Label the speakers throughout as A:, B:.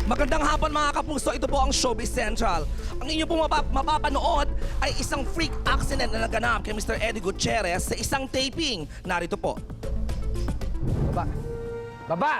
A: Magandang hapon mga kapuso, ito po ang Showbiz Central. Ang inyo pong mapapanood ay isang freak accident na naganap kay Mr. Eddie Gutierrez sa isang taping. Narito po.
B: Baba! Baba!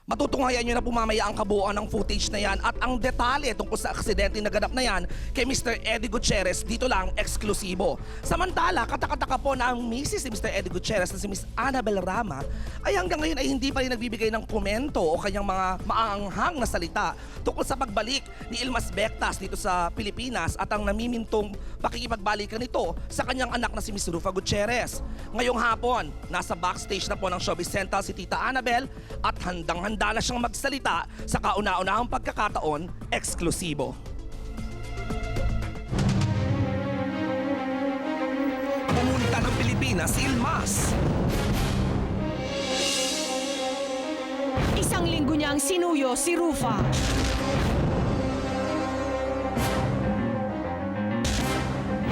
A: Matutunghayan nyo na po mamaya ang kabuuan ng footage na yan at ang detalye tungkol sa aksidente na ganap na yan kay Mr. Eddie Gutierrez dito lang eksklusibo. Samantala, katakataka po na ang misis ni Mr. Eddie Gutierrez na si Miss Annabel Rama ay hanggang ngayon ay hindi pa rin nagbibigay ng komento o kanyang mga maanghang na salita tungkol sa pagbalik ni Ilmas Bectas dito sa Pilipinas at ang namimintong pakikipagbalikan nito sa kanyang anak na si Miss Rufa Gutierrez. Ngayong hapon, nasa backstage na po ng Showbiz Central si Tita Annabel at handang-handa na siyang magsalita sa kauna-unahang pagkakataon, eksklusibo. Pumunta ng Pilipinas si Ilmas.
C: Isang linggo niyang sinuyo si Rufa.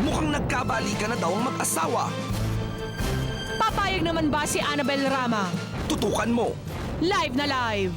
A: Mukhang nagkabalikan na daw ang mag-asawa.
C: Papayag naman ba si Annabel Rama?
A: Tutukan mo.
C: Live na live!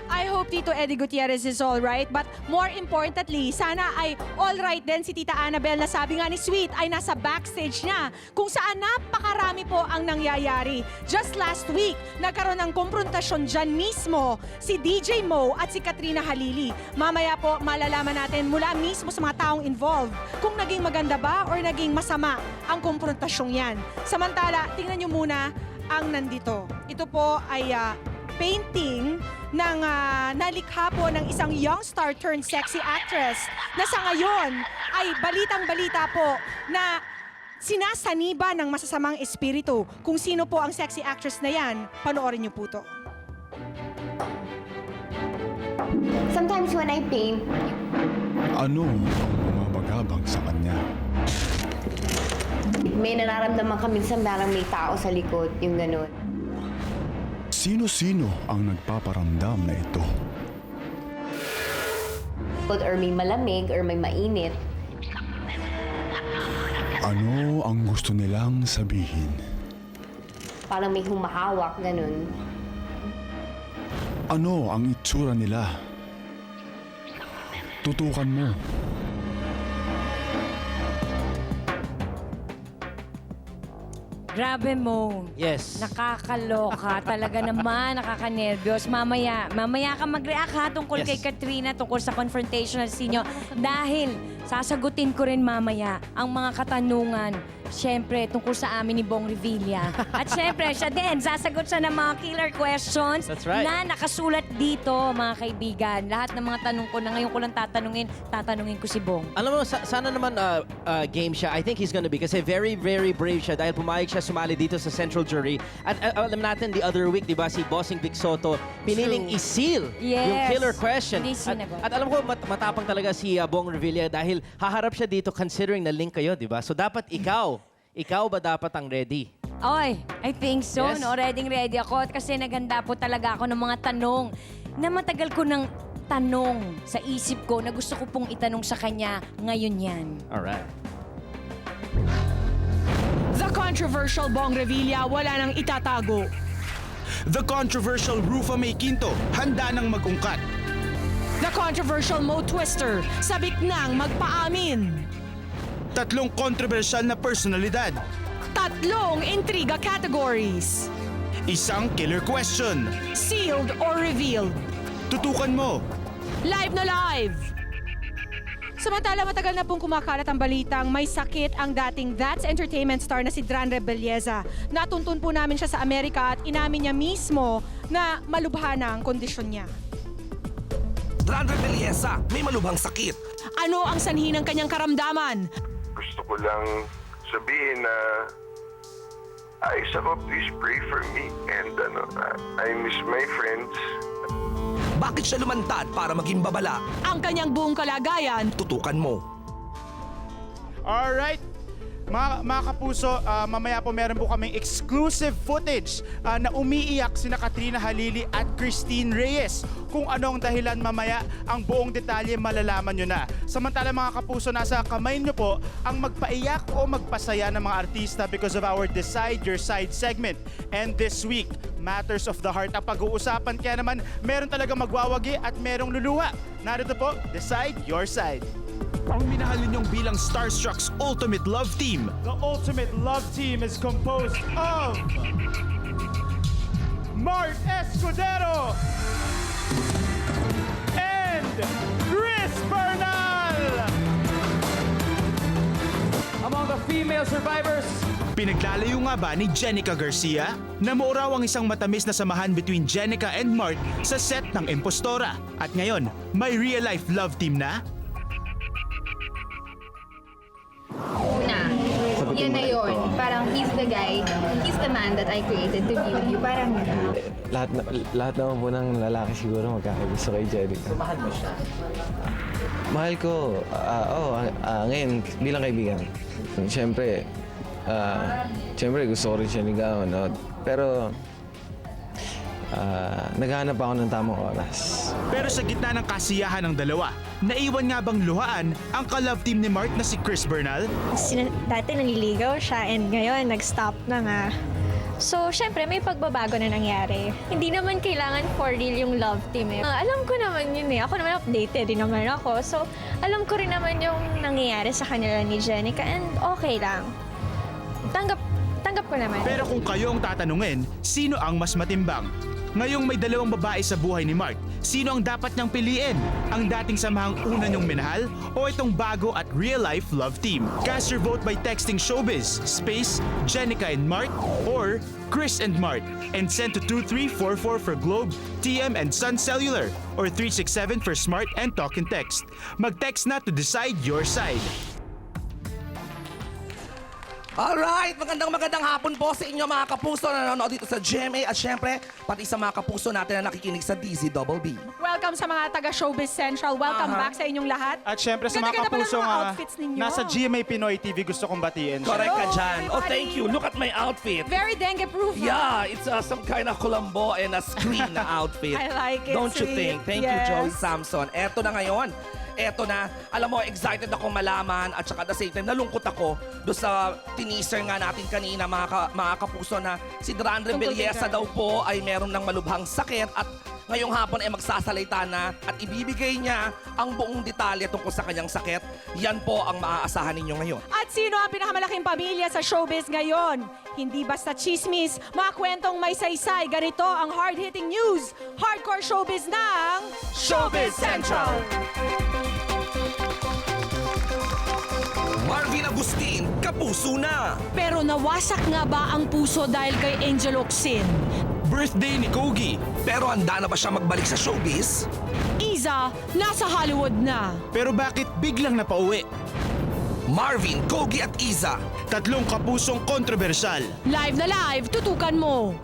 C: I hope Tito Eddie Gutierrez is alright, but more importantly, sana ay alright din si Tita Annabel na sabi nga ni Sweet ay nasa backstage niya kung saan napakarami po ang nangyayari. Just last week, nagkaroon ng komprontasyon dyan mismo si DJ Mo at si Katrina Halili. Mamaya po malalaman natin mula mismo sa mga taong involved kung naging maganda ba or naging masama ang komprontasyong yan. Samantala, tingnan nyo muna ang nandito. Ito po ay painting ng nalikha po ng isang young star turned sexy actress na sa ngayon ay balitang-balita po na sinasaniba ng masasamang espiritu. Kung sino po ang sexy actress na yan, panoorin niyo po to.
D: Sometimes when I paint,
E: Ano ang bumabagabag sa kanya?
D: may nararamdaman ka minsan parang may tao sa likod, yung ganun.
E: Sino-sino ang nagpaparamdam na ito?
D: Or may malamig or may mainit.
E: Ano ang gusto nilang sabihin?
D: Parang may humahawak, ganun.
E: Ano ang itsura nila? Tutukan mo.
F: Grabe mo.
B: Yes.
F: Nakakaloka. Talaga naman, nakakanervyos. Mamaya ka mag-react ha tungkol
B: Yes.
F: kay Katrina, tungkol sa confrontational scene nyo. Dahil sasagutin ko rin mamaya ang mga katanungan, syempre, tungkol sa amin ni Bong Revilla. At syempre, siya din, sasagot siya ng mga killer questions
B: That's right.
F: na nakasulat dito, mga kaibigan. Lahat ng mga tanong ko na ngayon ko lang tatanungin ko si Bong.
B: Alam mo, sana naman game siya. I think he's gonna be kasi very, very brave siya dahil pumayag siya sumali dito sa Central Jury. At alam natin, the other week, di ba, si Bossing Vic Soto, piniling i-seal
F: Yes.
B: yung killer question.
F: Hindi sinagot.
B: At alam ko, matapang talaga si Bong Revilla dahil haharap siya dito considering na link kayo, di ba? So dapat ikaw ba dapat ang ready?
F: Oy, I think so,
B: Yes.
F: no? Ready ako kasi naganda po talaga ako ng mga tanong na matagal ko ng tanong sa isip ko na gusto ko pong itanong sa kanya ngayon yan.
B: Alright.
C: The controversial Bong Revilla, wala nang itatago.
G: The controversial Rufa May Quinto, handa nang mag-ungkat.
C: The controversial Mo Twister, sabik nang magpaamin.
G: Tatlong kontrobersyal na personalidad.
C: Tatlong intriga categories.
G: Isang killer question.
C: Sealed or revealed.
G: Tutukan mo.
C: Live na live! Samantala, matagal na pong kumakalat ang balitang may sakit ang dating That's Entertainment star na si Dran Rebelleza. Natuntun po namin siya sa Amerika at inamin niya mismo na malubha na ang kondisyon niya.
A: Dran Rebelleza, may malubhang sakit.
C: Ano ang sanhi ng kanyang karamdaman?
H: Gusto ko lang sabihin na ayos ako, please pray for me and I miss my friends.
A: Bakit siya lumantad para maging babala?
C: Ang kanyang buong kalagayan.
A: Tutukan mo.
G: Alright. Mga kapuso, mamaya po meron po kaming exclusive footage na umiiyak sina Katrina Halili at Christine Reyes. Kung anong dahilan mamaya, ang buong detalye malalaman nyo na. Samantala mga kapuso, nasa kamay nyo po ang magpaiyak o magpasaya ng mga artista because of our Decide Your Side segment. And this week, Matters of the Heart ang pag-uusapan, kaya naman meron talaga magwawagi at merong luluha. Narito po, Decide Your Side. Ang minahal ninyong bilang Starstruck's Ultimate Love Team. The Ultimate Love Team is composed of Mart Escudero and Chris Bernal.
B: Among the female survivors,
G: Pinaglalayo nga ba ni Jenica Garcia na mauraw ang isang matamis na samahan between Jenica and Mart sa set ng Impostora? At ngayon, may real-life love team na?
I: Una, yan na yun. Parang he's the guy, he's the man that I created to be with you. Parang
J: Lahat naman po ng lalaki siguro magkakagusto kay Jenica. Mahal mo siya? Mahal ko. Ngayon, bilang kaibigan. Siyempre, gusto ko rin siya ligawan. No? Pero, naghahanap ako ng tamang oras.
G: Pero sa gitna ng kasiyahan ng dalawa, naiwan nga bang luhaan ang ka-love team ni Mart na si Chris Bernal?
I: dati nanliligaw siya and ngayon nag-stop na nga. So, syempre, may pagbabago na nangyari. Hindi naman kailangan for real yung love team eh. Alam ko naman yun eh. Ako naman updated din naman ako. So, alam ko rin naman yung nangyayari sa kanila ni Jenica and okay lang. Tanggap ko naman.
G: Pero kung kayo ang tatanungin, sino ang mas matimbang? Ngayong may dalawang babae sa buhay ni Mart, sino ang dapat niyang piliin? Ang dating samahang una niyong minahal o itong bago at real-life love team? Cast your vote by texting Showbiz, space, Jenica and Mart, or Chris and Mart, and send to 2344 for Globe, TM and Sun Cellular, or 367 for Smart and Talk and Text. Mag-text na to decide your side.
A: Alright, magandang hapon po sa inyo mga kapuso na nanonood dito sa GMA at syempre, pati sa mga kapuso natin na nakikinig sa DZBB.
C: Welcome sa mga taga-Showbiz Central. Welcome back sa inyong lahat.
G: At syempre sa mga
C: Ganda-ganda pala
G: kapuso
C: ng mga
G: nga,
C: outfits ninyo.
G: nasa GMA Pinoy TV gusto kong batiin.
A: Correct ka
C: Hello,
A: dyan. Oh,
C: everybody.
A: thank you. Look at my outfit.
C: Very dengue-proof.
A: Yeah, it's some kind of Colombo and a screen na outfit.
C: I like it,
A: Don't you
C: sweet.
A: think? Thank you,
C: Yes.
A: Joey Samson. Eto na ngayon. Eto na, alam mo, excited ako malaman at saka at the same time, nalungkot ako doon sa teaser nga natin kanina, mga kapuso, na si Dran Rebellesa daw po ay meron ng malubhang sakit at ngayong hapon ay magsasalita na at ibibigay niya ang buong detalye tungkol sa kanyang sakit. Yan po ang maaasahan ninyo ngayon.
C: At sino ang pinakamalaking pamilya sa showbiz ngayon? Hindi basta chismis, mga kwentong may saysay. Ganito ang hard-hitting news. Hardcore showbiz ng
A: Showbiz Central! Marvin Agustin, kapuso na!
C: Pero nawasak nga ba ang puso dahil kay Angel Oxin?
G: Birthday ni Kogi.
A: Pero handa na ba siya magbalik sa showbiz?
C: Iza, nasa Hollywood na.
G: Pero bakit biglang napauwi?
A: Marvin, Kogi at Iza.
G: Tatlong kapusong kontrobersyal.
C: Live na live, tutukan mo.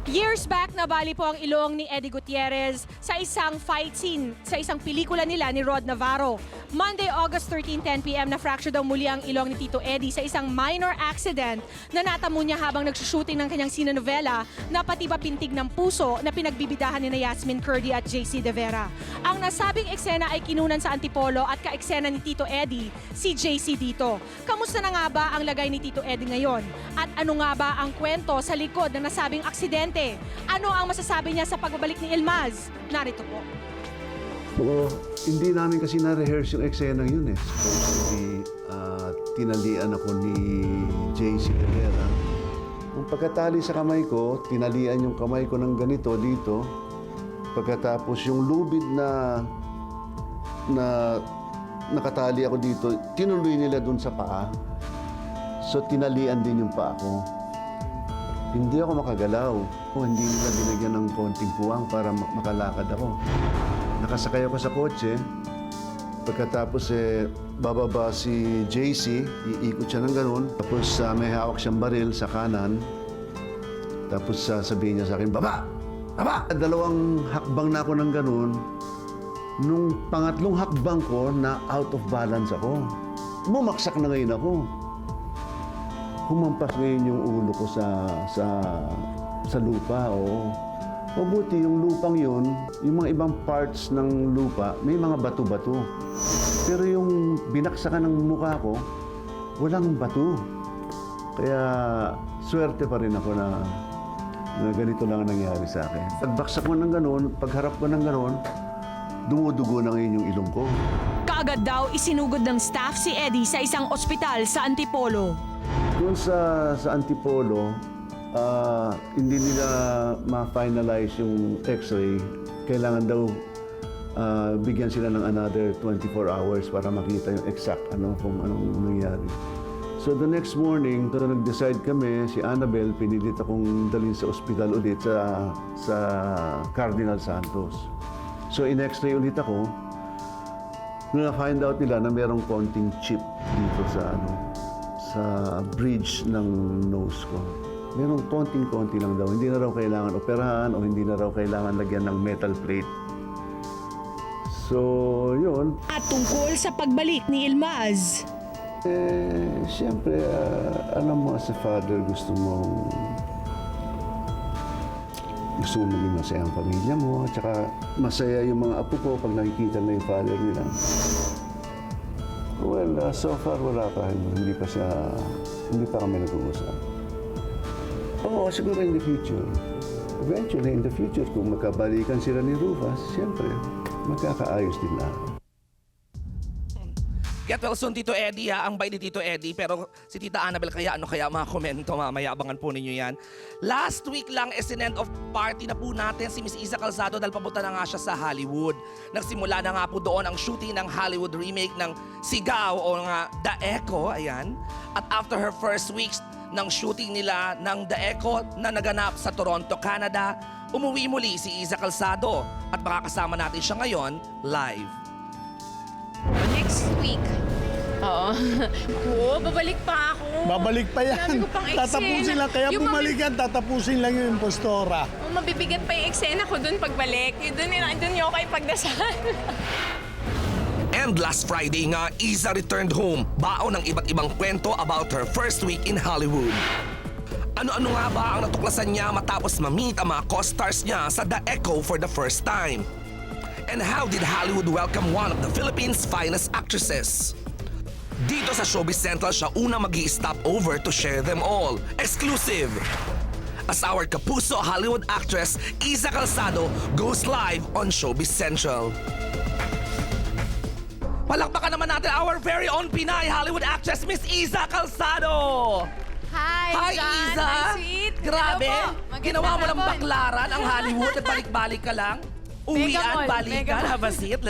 C: Years back, nabali po ang ilong ni Eddie Gutierrez sa isang fight scene sa isang pelikula nila ni Rod Navarro. Monday, August 13, 10 p.m. na-fracture daw muli ang ilong ni Tito Eddie sa isang minor accident na natamo niya habang nagsushooting ng kanyang sinanovela na pati ba pintig ng puso na pinagbibidahan ni Yasmin Curdy at JC De Vera. Ang nasabing eksena ay kinunan sa Antipolo at ka-eksena ni Tito Eddie, si JC dito. Kamusta na nga ba ang lagay ni Tito Eddie ngayon? At ano nga ba ang kwento sa likod ng nasabing aksidente? Ano ang masasabi niya sa pagbabalik ni Ilmaz? Narito po.
K: Hindi namin kasi na-rehearse yung eksena yun eh. Supposedly, tinalian ako ni JC Rivera. Nung pagkatali sa kamay ko, tinalian yung kamay ko ng ganito dito. Pagkatapos yung lubid na nakatali ako dito, tinuloy nila dun sa paa. So tinalian din yung paa ko. Hindi ako makagalaw. Hindi nila binigyan ng konting puwang para makalakad ako. Nakasakay ako sa kotse. Pagkatapos bababa si JC, iikot siya ng ganun. Tapos may hawak siyang baril sa kanan. Tapos sabihin niya sa akin, baba! Aba! Dalawang hakbang na ako ng ganun. Nung pangatlong hakbang ko na out of balance ako. Bumaksak na ngayon ako. Humampas ngayon yung ulo ko sa lupa. Oo. Mabuti yung lupang yun, yung mga ibang parts ng lupa, may mga bato-bato. Pero yung binaksakan ng mukha ko, walang bato. Kaya swerte pa rin ako na ganito lang ang nangyari sa akin. Pagbaksak ko ng gano'n, pagharap ko ng gano'n, dumudugo na ngayon yung ilong ko.
C: Kaagad daw isinugod ng staff si Eddie sa isang ospital sa Antipolo.
K: Doon sa Antipolo, hindi nila ma-finalize yung x-ray. Kailangan daw bigyan sila ng another 24 hours para makita yung exact kung anong nangyari. So the next morning, nag-decide kami, si Annabel, pinilit akong dalhin sa ospital ulit sa Cardinal Santos. So in-x-ray ulit ako, na-find out nila na merong konting chip dito sa bridge ng nose ko. Merong konting-konti lang daw. Hindi na raw kailangan operahan o hindi na raw kailangan lagyan ng metal plate. So, yun.
C: At tungkol sa pagbalik ni Ilmaz.
K: Siyempre, alam mo as a father, gusto mo maging masaya ang pamilya mo. At saka masaya yung mga apo ko pag nakikita na yung father nila. Well, so far wala pa. Hindi pa kami nag-uusap. Oo, siguro in the future. Eventually, in the future, kung magkabalikan sila ni Rufus, siyempre, magkakaayos din na.
A: Get well soon, Tito Eddie, ha? Ang bait ni Tito Eddie. Pero si Tita Annabel, kaya mga komento, mamaya abangan po ninyo yan. Last week lang, sinend of party na po natin si Miss Iza Calzado dahil papunta na nga siya sa Hollywood. Nagsimula na nga po doon ang shooting ng Hollywood remake ng Sigaw o nga The Echo, ayan. At after her first weeks ng shooting nila ng The Echo na naganap sa Toronto, Canada, umuwi muli si Iza Calzado at makakasama natin siya ngayon live.
L: Next week. Oo. Oo, babalik pa ako.
M: Babalik pa yan.
L: Sabi ko pang eksena.
M: Tatapusin lang. Kaya
L: Yung
M: bumalik yan, tatapusin lang yung impostora.
L: Oh, mabibigat pa yung eksena ko dun pagbalik. Dun yung ako ipagdasal.
A: And last Friday nga, Iza returned home, baon ng iba't ibang kwento about her first week in Hollywood. Ano-ano nga ba ang natuklasan niya matapos ma-meet ang mga co-stars niya sa The Echo for the first time? And how did Hollywood welcome one of the Philippines' finest actresses? Dito sa Showbiz Central siya una mag-i-stop over to share them all. Exclusive! As our kapuso Hollywood actress, Iza Calzado goes live on Showbiz Central. Palakpakan naman natin our very own Pinay Hollywood actress, Miss Iza Calzado!
L: Hi,
A: Hi,
L: John.
A: Iza!
L: Hi, sweet.
A: Grabe!
L: Hello po.
A: Ginawa mo lang
L: hapon.
A: baklaran ang Hollywood at balik-balik ka lang. Uwian,
L: Megamall,
A: balikan,
L: Megamall.
A: have a seat.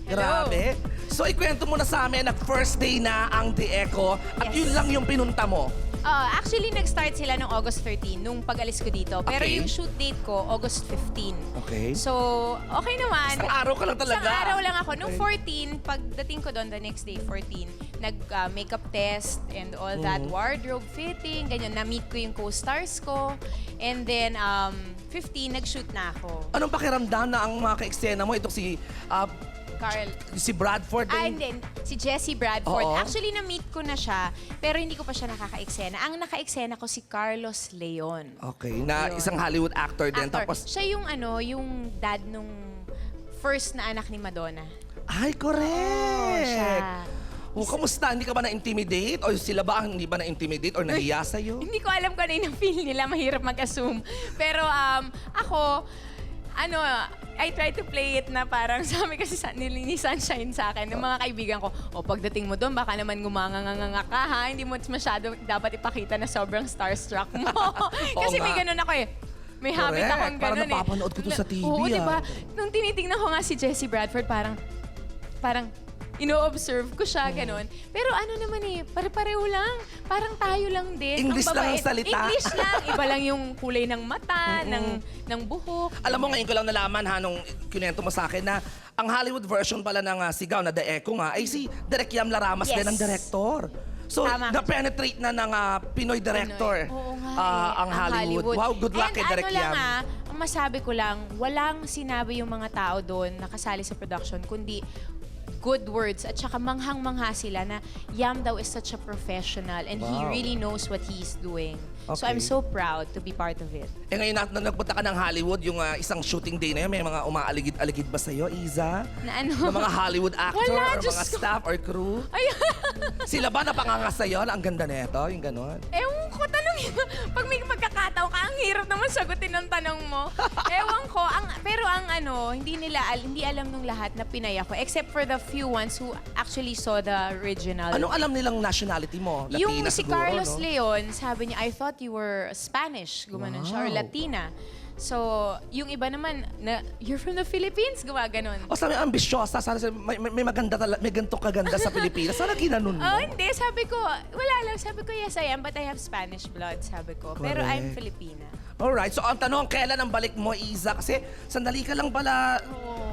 A: Grabe. So, ikwento mo na sa amin na first day na ang The Echo at
L: Yes.
A: yun lang yung pinunta mo.
L: Actually, nag-start sila noong August 13 nung pag-alis ko dito. Pero
A: Okay.
L: yung shoot date ko, August 15.
A: Okay.
L: So, okay naman.
A: Isang araw ka lang talaga.
L: Isang araw lang ako. Nung 14, pagdating ko doon, the next day, 14, nag-makeup test and all that, wardrobe fitting, ganyan. Na-meet ko yung co-stars ko. And then, 15, nag-shoot na ako.
A: Anong pakiramdam na ang mga ka-eksena mo? Itong
L: Carl.
A: si Bradford.
L: And then, si Jessie Bradford.
A: Oo.
L: Actually, na-meet ko na siya, pero hindi ko pa siya nakaka-eksena. Ang naka-eksena ko si Carlos Leon.
A: Okay, na
L: Yun.
A: isang Hollywood actor din.
L: Actor.
A: Tapos,
L: Siya yung yung dad nung first na anak ni Madonna.
A: ay, correct!
L: Oo, siya.
A: Kamusta? Hindi ka ba na-intimidate? O sila ba ang hindi ba na-intimidate or nahiya sa'yo?
L: Hindi ko alam kung ano yung feel nila, mahirap mag-assume. Pero ako, I try to play it na parang sabi kasi ni Sunshine sa akin, ng mga kaibigan ko, pagdating mo doon, baka naman ngumanganganga ka ha, hindi mo masyado dapat ipakita na sobrang starstruck mo. Kasi may ganun ako eh. May habit
A: Correct.
L: akong
A: Parang
L: ganun eh.
A: napapanood ko to sa TV,
L: Oo, diba?
A: ah.
L: Nung tinitingnan ko nga si Jessie Bradford, parang ino-observe ko siya, ganun. Pero naman eh, pare-pareho lang. Parang tayo lang din.
A: English
L: Ang
A: lang ang
L: babae.
A: salita.
L: English lang. Iba lang yung kulay ng mata, ng buhok.
A: Alam mo, ngayon ko lang nalaman nung kinento mo sa akin na ang Hollywood version pala ng Sigaw na The Echo nga ay si Direk Yam Laramas
L: Yes.
A: din ang director. So,
L: Tama.
A: na-penetrate na ng Pinoy director
L: Oo nga
A: ang Hollywood. Wow, good luck
L: And
A: kay Direk
L: lang
A: Yam.
L: ang masabi ko lang, walang sinabi yung mga tao doon na kasali sa production, kundi good words at saka manghang-mangha sila na Yam daw is such a professional and he really knows what he's doing. So I'm so proud to be part of it.
A: Eh ngayon na nagpunta ka ng Hollywood, yung isang shooting day na yun, may mga umaaligid-aligid ba sa'yo, Iza?
L: Na ano?
A: Na mga Hollywood actor
L: Wala,
A: or
L: Diyos
A: mga
L: ko.
A: staff or crew?
L: Ay,
A: Sila ba napanganga sa'yo na ang ganda nito, yung ganon?
L: ewan ko, tanongin mo. Pag may magkakataon ka, ang hirap naman sagutin ng tanong mo. Ewan ko, pero ang hindi alam nung lahat na Pinay ako, except for the few ones who actually saw the original.
A: Anong alam nilang nationality mo? Latina
L: Yung si
A: siguro,
L: Carlos
A: no?
L: Leon, sabi niya, I thought you were Spanish, gumanon siya, or
A: Wow.
L: Latina. So, yung iba naman, na, you're from the Philippines, gumaganon.
A: O sabi, ambisyosa. Sana may maganda may ganito kaganda sa Pilipinas. Sana ginanon mo.
L: Oh, hindi. Sabi ko, wala lang. Sabi ko, yes, I am, but I have Spanish blood, sabi ko. Pero I'm
A: Correct.
L: Filipina.
A: Alright, so ang tanong, kailan ang balik mo, Iza? Kasi sandali ka lang pala,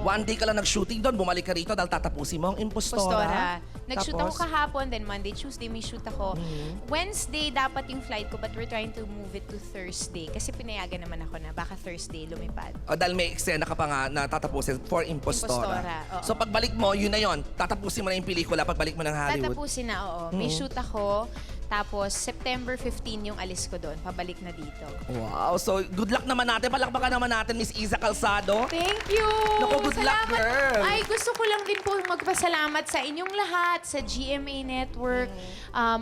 A: one day ka lang nag-shooting doon, bumalik ka rito dahil tatapusin mo ang impostora.
L: Nag-shoot
A: Tapos?
L: ako kahapon, then Monday, Tuesday may shoot ako. Wednesday dapat yung flight ko, but we're trying to move it to Thursday. Kasi pinayagan naman ako na baka Thursday lumipad.
A: O dahil may eksena ka pa nga na tatapusin for impostora.
L: Impostora, oo.
A: So pagbalik mo, yun na yun. Tatapusin mo na yung pelikula pagbalik mo ng Hollywood.
L: Tatapusin na, oo. May shoot ako. Tapos, September 15 yung alis ko doon. Pabalik na dito.
A: Wow, so good luck naman natin. Palakpakan naman natin, Miss Iza Calzado.
L: Thank you!
A: Naku, good luck,
L: Salamat.
A: girl.
L: Ay, gusto ko lang din po magpasalamat sa inyong lahat, sa GMA Network,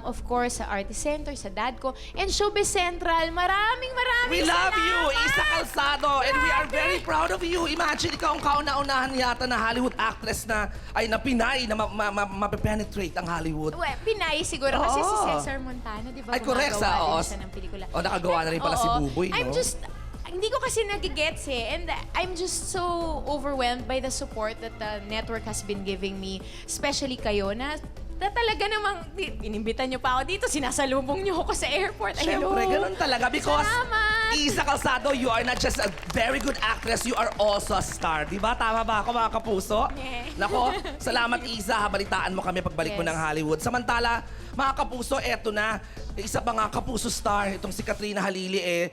L: of course, sa Artist Center, sa Dad ko, and Showbiz Central. Maraming
A: We love you,
L: salamat!
A: Iza Calzado, and we are very proud of you. Imagine ikaw ang kauna-unahan yata na Hollywood actress na Pinay na mapepenetrate ang Hollywood.
L: Well, Pinay siguro kasi si
A: Oo.
L: Cesar Montano, di ba?
A: Ay, correct,
L: gumagawa
A: oo.
L: din siya ng pelikula.
A: O, nakagawa na rin pala si
L: Oo.
A: Buboy, no?
L: I'm just, hindi ko kasi nagigets eh. And I'm just so overwhelmed by the support that the network has been giving me. Especially kayo na talaga namang, inimbitan niyo pa ako dito, sinasalubong niyo ako sa airport. Ay,
A: Siyempre,
L: hello.
A: ganun talaga. Because
L: Salamat!
A: Iza Calzado, you are not just a very good actress, you are also a star. Di ba? Tama ba ako, mga kapuso?
L: Yeah.
A: Nako, salamat Iza. Habalitaan mo kami pagbalik mo
L: Yes.
A: ng Hollywood. Samantala, mga kapuso, eto na. Isa pa nga kapuso star, itong si Katrina Halili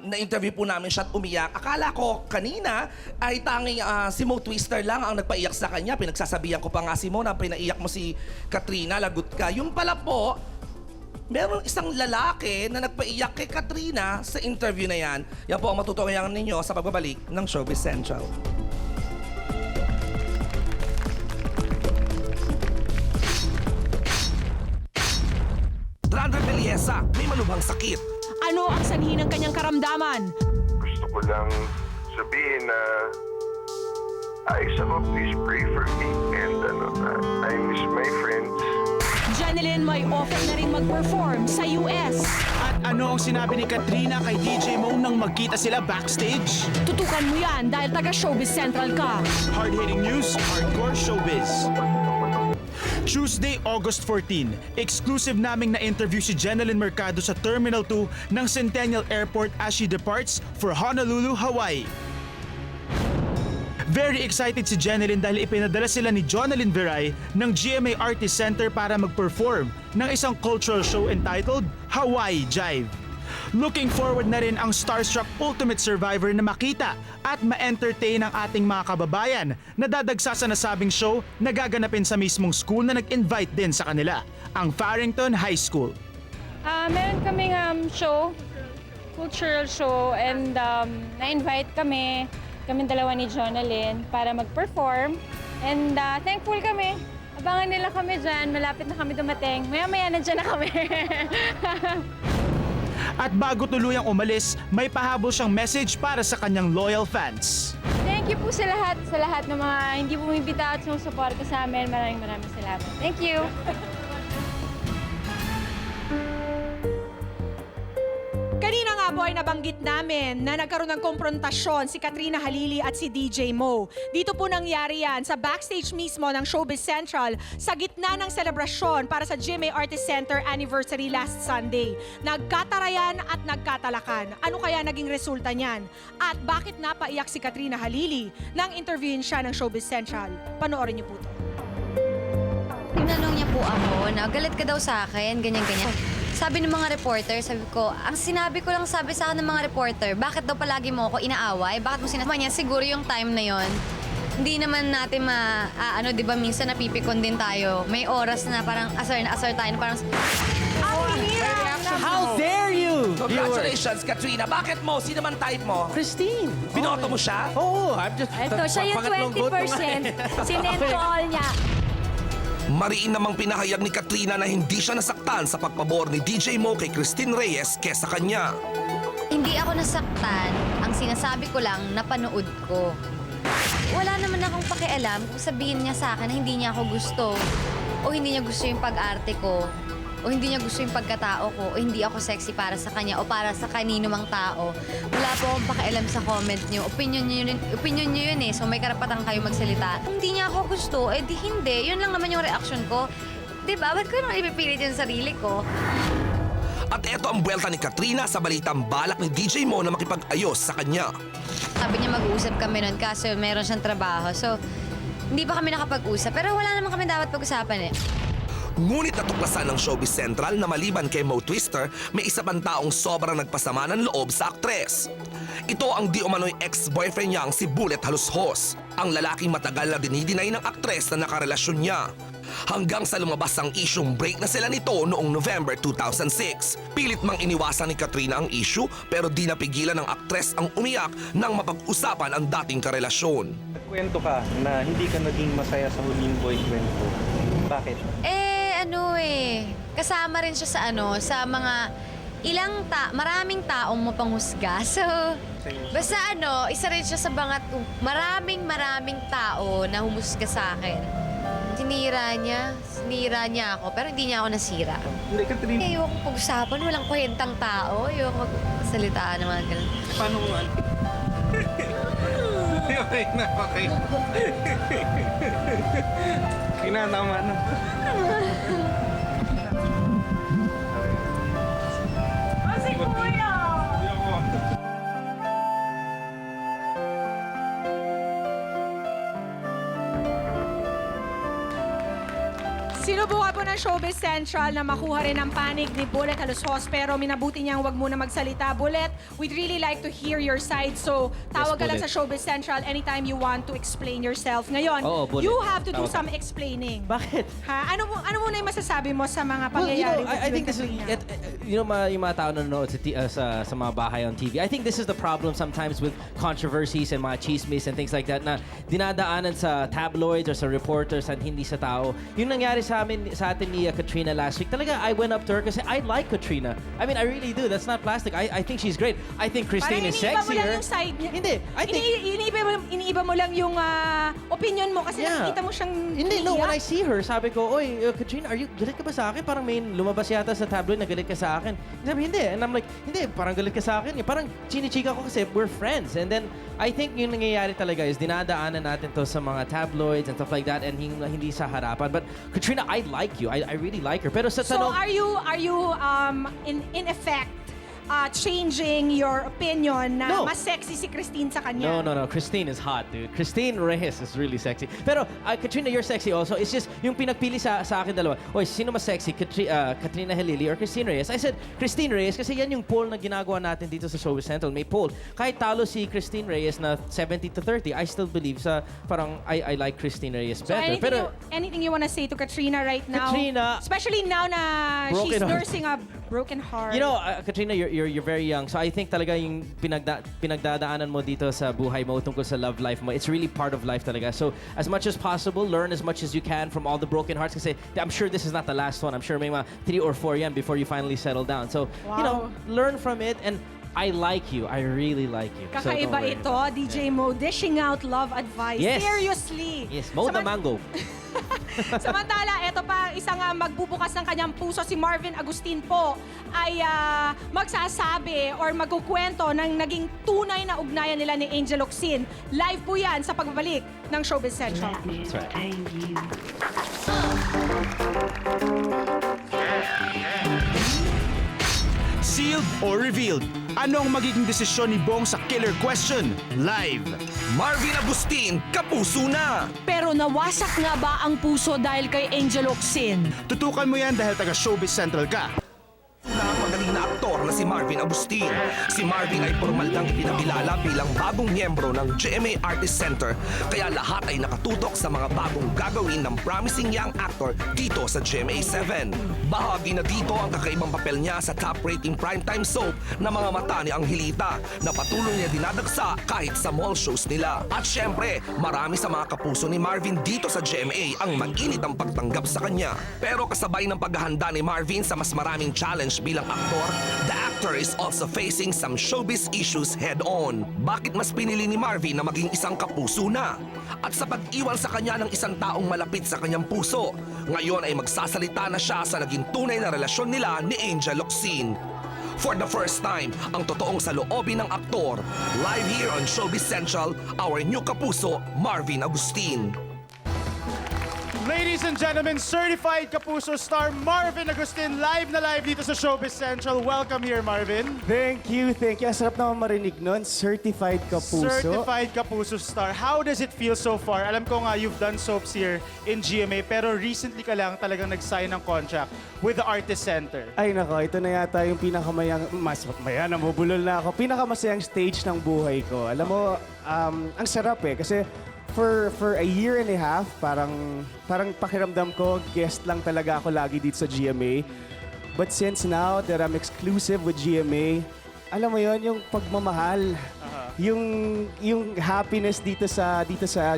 A: na-interview po namin siya at umiyak. Akala ko kanina ay tanging si Mo Twister lang ang nagpaiyak sa kanya. Pinagsasabihan ko pa nga si Mo na pinaiyak mo si Katrina, lagot ka. Yung pala po, meron isang lalaki na nagpaiyak kay Katrina sa interview na yan. Yan po ang matutuhayan ninyo sa pagbabalik ng Showbiz Central. Drandra Belleza, may malubhang sakit.
C: Ano ang sanhi ng kanyang karamdaman?
H: Gusto ko lang sabihin na some of please pray for me and I miss my friends.
C: Janeline may offer na rin mag-perform sa US.
G: At ano ang sinabi ni Katrina kay DJ Mo nang magkita sila backstage?
C: Tutukan mo yan dahil taga Showbiz Central ka.
G: Hard-hitting news, hardcore showbiz. Tuesday, August 14, exclusive naming na-interview si Janeline Mercado sa Terminal 2 ng Centennial Airport as she departs for Honolulu, Hawaii. Very excited si Janeline dahil ipinadala sila ni Jonalyn Veray ng GMA Artist Center para mag-perform ng isang cultural show entitled Hawaii Jive. Looking forward na rin ang starstruck Ultimate Survivor na makita at ma-entertain ang ating mga kababayan na dadagsa sa nasabing show na gaganapin sa mismong school na nag-invite din sa kanila, ang Farrington High School.
I: Meron kaming show, cultural show, and na-invite kaming dalawa ni Jonalyn para mag-perform. And thankful kami. Abangan nila kami dyan. Malapit na kami dumating. Maya-maya nandiyan na kami.
G: At bago tuluyang umalis, may pahabol siyang message para sa kanyang loyal fans.
I: Thank you po sa lahat ng mga hindi bumibita at sumusuporta sa amin. Maraming salamat. Thank you.
C: Kanina nga po ay nabanggit namin na nagkaroon ng konfrontasyon si Katrina Halili at si DJ Mo. Dito po nangyari yan sa backstage mismo ng Showbiz Central sa gitna ng selebrasyon para sa GMA Artist Center anniversary last Sunday. Nagkatarayan at nagkatalakan. Ano kaya naging resulta niyan? At bakit napaiyak si Katrina Halili nang interviewin siya ng Showbiz Central? Panoorin niyo po ito.
D: Tinanong niya po ako na galit ka daw sa akin, ganyan-ganyan. sabi ng mga reporter, sabi ko, ang sinabi ko lang sabi sa akin ng mga reporter, bakit daw palagi mo ako inaaway? Bakit mo sinasabi niya? Siguro yung time na yon, hindi naman natin di ba minsan napipikon din tayo. May oras na parang asar tayo na parang,
B: How dare you?
A: Congratulations, Katrina. Bakit mo? Sino man type mo?
B: Christine.
A: Binoto mo siya?
B: Oo, I'm just...
F: Ito, siya yung 20%. Sinento all niya.
A: Mariin namang pinahayag ni Katrina na hindi siya nasaktan sa pagpabor ni DJ Mo kay Christine Reyes kesa kanya.
D: hindi ako nasaktan. Ang sinasabi ko lang, napanood ko. Wala naman akong pakialam kung sabihin niya sa akin na hindi niya ako gusto o hindi niya gusto yung pag-arte ko o hindi niya gusto yung pagkatao ko o hindi ako sexy para sa kanya o para sa kanino mang tao. Wala po akong pakialam sa comment niyo. Opinion niyo yun eh. So may karapatan kayo magsalita. Kung hindi niya ako gusto, eh di hindi. Yun lang naman yung reaction ko. Diba? Ba't ko naman ipipilit yung sarili ko?
A: At eto ang buwelta ni Katrina sa balitang balak ni DJ Mo na makipag-ayos sa kanya.
D: Sabi niya mag-uusap kami nun kaso meron siyang trabaho. So, hindi pa kami nakapag-usap. Pero wala naman kami dapat pag-usapan eh.
A: Ngunit natuklasan ng Showbiz Central na maliban kay Mo Twister, may isa pang taong sobrang nagpasama ng loob sa aktres. Ito ang di umano'y ex-boyfriend niyang si Bullet Halushos, ang lalaking matagal na dinidinay ng aktres na nakarelasyon niya. Hanggang sa lumabas ang isyung break na sila nito noong November 2006. Pilit mang iniwasan ni Katrina ang issue pero di napigilan ng aktres ang umiyak nang mapag-usapan ang dating karelasyon.
N: Kwento ka na hindi ka naging masaya sa huling boyfriend ko. Bakit?
D: Kasama rin siya sa mga maraming taong mapanghusga. So, basta isa rin siya sa mga maraming tao na humusga sa akin. Sinira niya ako, pero hindi niya ako nasira.
N: Hindi, Katrina.
D: Ayoko pag-usapan, walang kwentang tao. Ayoko magsalita ng mga ganun.
N: Paano mo Okay na, okay. Kinatama na.
C: Si Kuya! Sinubukan po ng Showbiz Central na makuha rin ang panig ni Bullet Halushos pero minabuti niyang wag muna magsalita. Bullet, we'd really like to hear your side. So, tawag ka lang sa Showbiz Central anytime you want to explain yourself. Ngayon,
B: Oo, Bullet.
C: you have to do
B: Tawag ka.
C: some explaining.
B: Bakit?
C: Ha? Ano muna yung masasabi mo sa mga
B: Well,
C: pangyayari?
B: I think this is, yung mga tao na nanonood sa mga bahay on TV, I think this is the problem sometimes with controversies and mga chismis and things like that na dinadaanan sa tabloids or sa reporters at hindi sa tao. Yung nangyari sa atin ni Katrina last week, talaga I went up to her kasi I like Katrina. I mean, I really do. That's not plastic. I think she's great. I think Christine is sexier.
C: Parang iniiba mo lang yung side niya.
B: Hindi. I think...
C: Iniiba mo lang yung opinion mo kasi nakikita mo siyang
B: Hindi, no. When I
C: umiiyak.
B: see her, sabi ko, oy, Katrina, galit ka ba sa akin? Parang may lumabas yata sa tabloid na galit ka sa akin. Sabi, hindi. And I'm like, hindi, parang galit ka sa akin. Parang chinichika ko kasi we're friends. And then, I think yung nangyayari talaga is dinadaanan natin to sa mga tabloids and stuff like that and hindi sa harapan. But Katrina, I like you. I really like her. Pero sa
C: So
B: tanong...
C: are you in effect changing your opinion na
B: No.
C: mas sexy si Christine sa kanya?
B: No. Christine is hot, dude. Christine Reyes is really sexy. Pero, Katrina, you're sexy also. It's just, yung pinagpili sa akin dalawa, oy, sino mas sexy? Katrina Halili or Christine Reyes? I said, Christine Reyes, kasi yan yung poll na ginagawa natin dito sa Showbiz Central. May poll. Kahit talo si Christine Reyes na 70-30, I still believe sa, parang, I like Christine Reyes
C: So
B: better.
C: anything you wanna say to Katrina right now?
B: Katrina,
C: Especially now na she's
B: broken heart.
C: nursing a broken heart.
B: You know, Katrina, you're very young. So I think talaga yung pinagdadaanan mo dito sa buhay mo tungkol sa love life mo, it's really part of life talaga. So as much as possible, learn as much as you can from all the broken hearts kasi I'm sure this is not the last one. I'm sure may mga 3 or 4 yan before you finally settle down. So, you know, learn from it and I like you. I really like you. So don't
C: Kakaiba
B: worry
C: ito,
B: about it.
C: DJ Mo, dishing out love advice.
B: Yes.
C: Seriously.
B: Yes, Mo the mango.
C: Samantala, ito pa isang magbubukas ng kanyang puso, si Marvin Agustin po ay magsasabi or magkukwento ng naging tunay na ugnayan nila ni Angel Locsin. Live po yan sa pagbabalik ng Showbiz Central.
B: That's right.
G: Sealed or revealed? Anong magiging desisyon ni Bong sa killer question? Live!
A: Marvin Agustin, kapuso na!
F: Pero nawasak nga ba ang puso dahil kay Angel Locsin?
G: Tutukan mo yan dahil taga Showbiz Central ka.
A: si Marvin Agustin. Si Marvin ay formal nang ipinakilala bilang bagong miyembro ng GMA Artist Center, kaya lahat ay nakatutok sa mga bagong gagawin ng promising young actor dito sa GMA7. Bahagi na dito ang kakaibang papel niya sa top-rating primetime soap na Mga Mata ni Angelita na patuloy niya dinadagsa kahit sa mall shows nila. At syempre, marami sa mga kapuso ni Marvin dito sa GMA ang mainit ang pagtanggap sa kanya. Pero kasabay ng paghahanda ni Marvin sa mas maraming challenge bilang aktor, the actor is also facing some showbiz issues head-on. Bakit mas pinili ni Marvin na maging isang kapuso na? At sa pag-iwan sa kanya ng isang taong malapit sa kanyang puso, ngayon ay magsasalita na siya sa naging tunay na relasyon nila ni Angel Locsin. For the first time, ang totoong saloobin ng aktor. Live here on Showbiz Central, our new kapuso, Marvin Agustin.
G: Ladies and gentlemen, certified Kapuso star Marvin Agustin live na live dito sa Showbiz Central. Welcome here, Marvin.
M: Thank you. Ang sarap naman marinig nun. Certified Kapuso.
G: Certified Kapuso star. How does it feel so far? Alam ko nga you've done soaps here in GMA, pero recently ka lang talagang nag-sign ng contract with the Artist Center.
M: Ay nako, ito na yata yung nabubulol na ako. Pinakamasayang stage ng buhay ko. Alam mo, ang sarap kasi for a year and a half, parang pakiramdam ko, guest lang talaga ako lagi dito sa GMA. But since now that I'm exclusive with GMA, alam mo yon, yung pagmamahal, yung happiness dito sa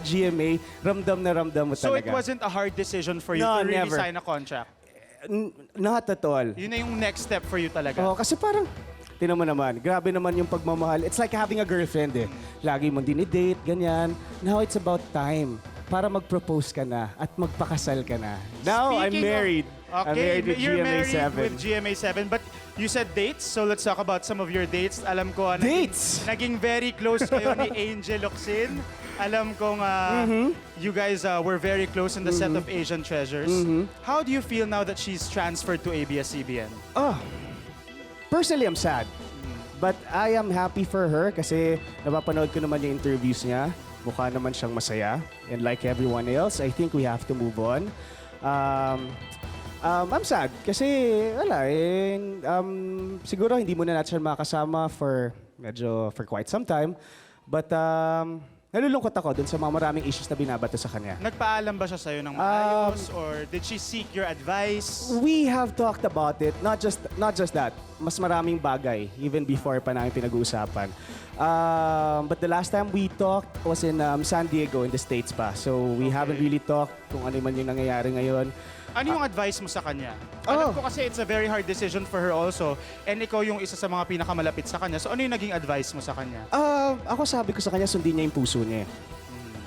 M: GMA, ramdam na ramdam mo
G: So
M: talaga.
G: it wasn't a hard decision for you
M: No,
G: to really
M: never.
G: sign a contract?
M: Not at all.
G: Yun na yung next step for you talaga.
M: Oo, kasi parang, tinan mo naman, grabe naman yung pagmamahal. It's like having a girlfriend Lagi mong dinidate, ganyan. Now it's about time para mag-propose ka na at magpakasal ka na. Now I'm
G: Speaking of-
M: married. I'm married with
G: you're married
M: GMA7.
G: with GMA7, but you said dates, so let's talk about some of your dates. Alam ko,
M: Dates?
G: Naging very close kayo ni Angel Locsin. Alam kong you guys were very close in the set of Asian Treasures. How do you feel now that she's transferred to ABS-CBN?
M: Oh, personally, I'm sad. But I am happy for her kasi napapanood ko naman yung interviews niya. Mukha naman siyang masaya. And like everyone else, I think we have to move on. I'm sad kasi siguro hindi muna natin siya makasama for quite some time. But nalulungkot ako dun sa mga maraming issues na binabato sa kanya.
G: Nagpaalam ba siya sa'yo ng maayos or did she seek your advice?
M: We have talked about it, not just that. Mas maraming bagay, even before pa namin pinag-uusapan. But the last time we talked was in San Diego, in the States pa. So we haven't really talked kung ano man yung nangyayari ngayon.
G: Ano yung advice mo sa kanya? Alam ko kasi it's a very hard decision for her also. And ikaw yung isa sa mga pinakamalapit sa kanya. So ano yung naging advice mo sa kanya?
M: Ako sabi ko sa kanya, sundin niya yung puso niya.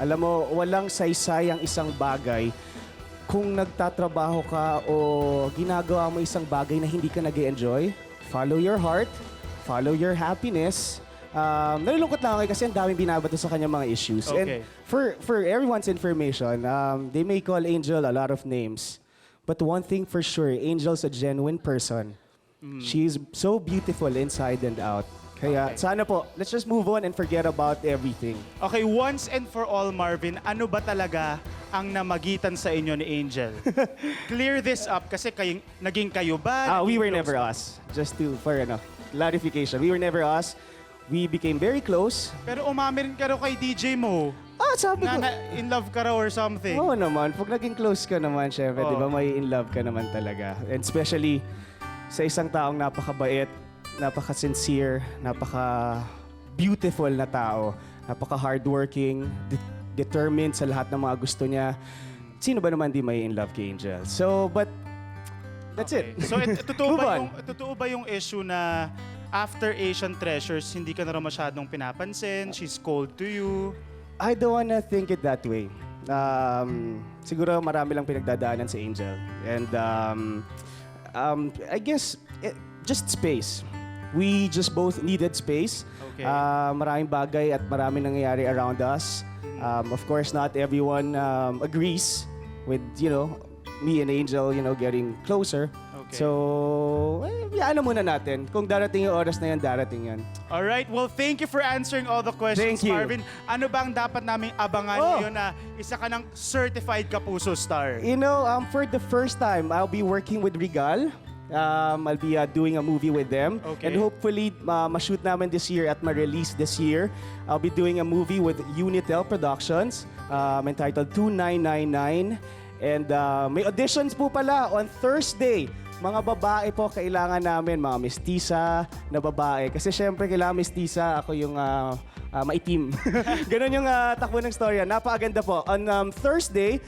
M: Alam mo, walang saysay ang isang bagay kung nagtatrabaho ka o ginagawa mo isang bagay na hindi ka nag-enjoy. Follow your heart, follow your happiness. Nalulungkot lang ako kasi ang daming binabato sa kanya mga issues.
G: Okay.
M: And for everyone's information, they may call Angel a lot of names. But one thing for sure, Angel's a genuine person. She's so beautiful inside and out. Kaya sana po, let's just move on and forget about everything.
G: Okay, once and for all, Marvin, ano ba talaga ang namagitan sa inyo ni Angel? Clear this up kasi naging kayo ba?
M: We
G: Naging
M: were
G: close
M: never
G: ba?
M: us. Just for clarification, we were never us. We became very close.
G: Pero umamin ka raw kay DJ mo.
M: Sabi ko.
G: Na in love ka raw or something.
M: Oo naman. Pag naging close ka naman, syempre, di ba, may in love ka naman talaga. And especially sa isang taong napakabait, napaka-sincere, napaka-beautiful na tao, napaka-hardworking, determined sa lahat ng mga gusto niya. Sino ba naman di may in love kay Angel? So, but that's it.
G: So totoo
M: Move
G: ba
M: on.
G: totoo ba yung issue na after Asian Treasures, hindi ka na raw masyadong pinapansin, she's cold to you?
M: I don't wanna think it that way. Siguro marami lang pinagdadaanan si Angel. And I guess, just space. We just both needed space.
G: Okay.
M: Maraming bagay at maraming nangyayari around us. Of course, not everyone agrees with, me and Angel, getting closer.
G: Okay.
M: So, ano muna natin. Kung darating yung oras na yan, darating yan.
G: Alright, well, thank you for answering all the questions,
M: Thank you.
G: Marvin. Ano bang dapat naming abangan ngayon na isa ka ng certified Kapuso star?
M: For the first time, I'll be working with Regal. I'll be doing a movie with them.
G: Okay.
M: And hopefully, ma-shoot namin this year at ma-release this year. I'll be doing a movie with Unitel Productions entitled 2999. And may auditions po pala on Thursday. Mga babae po kailangan namin, mga mestiza na babae. Kasi syempre kailangan mestiza, ako yung maitim. Ganon yung takbo ng storya. Napakaganda po. On Thursday,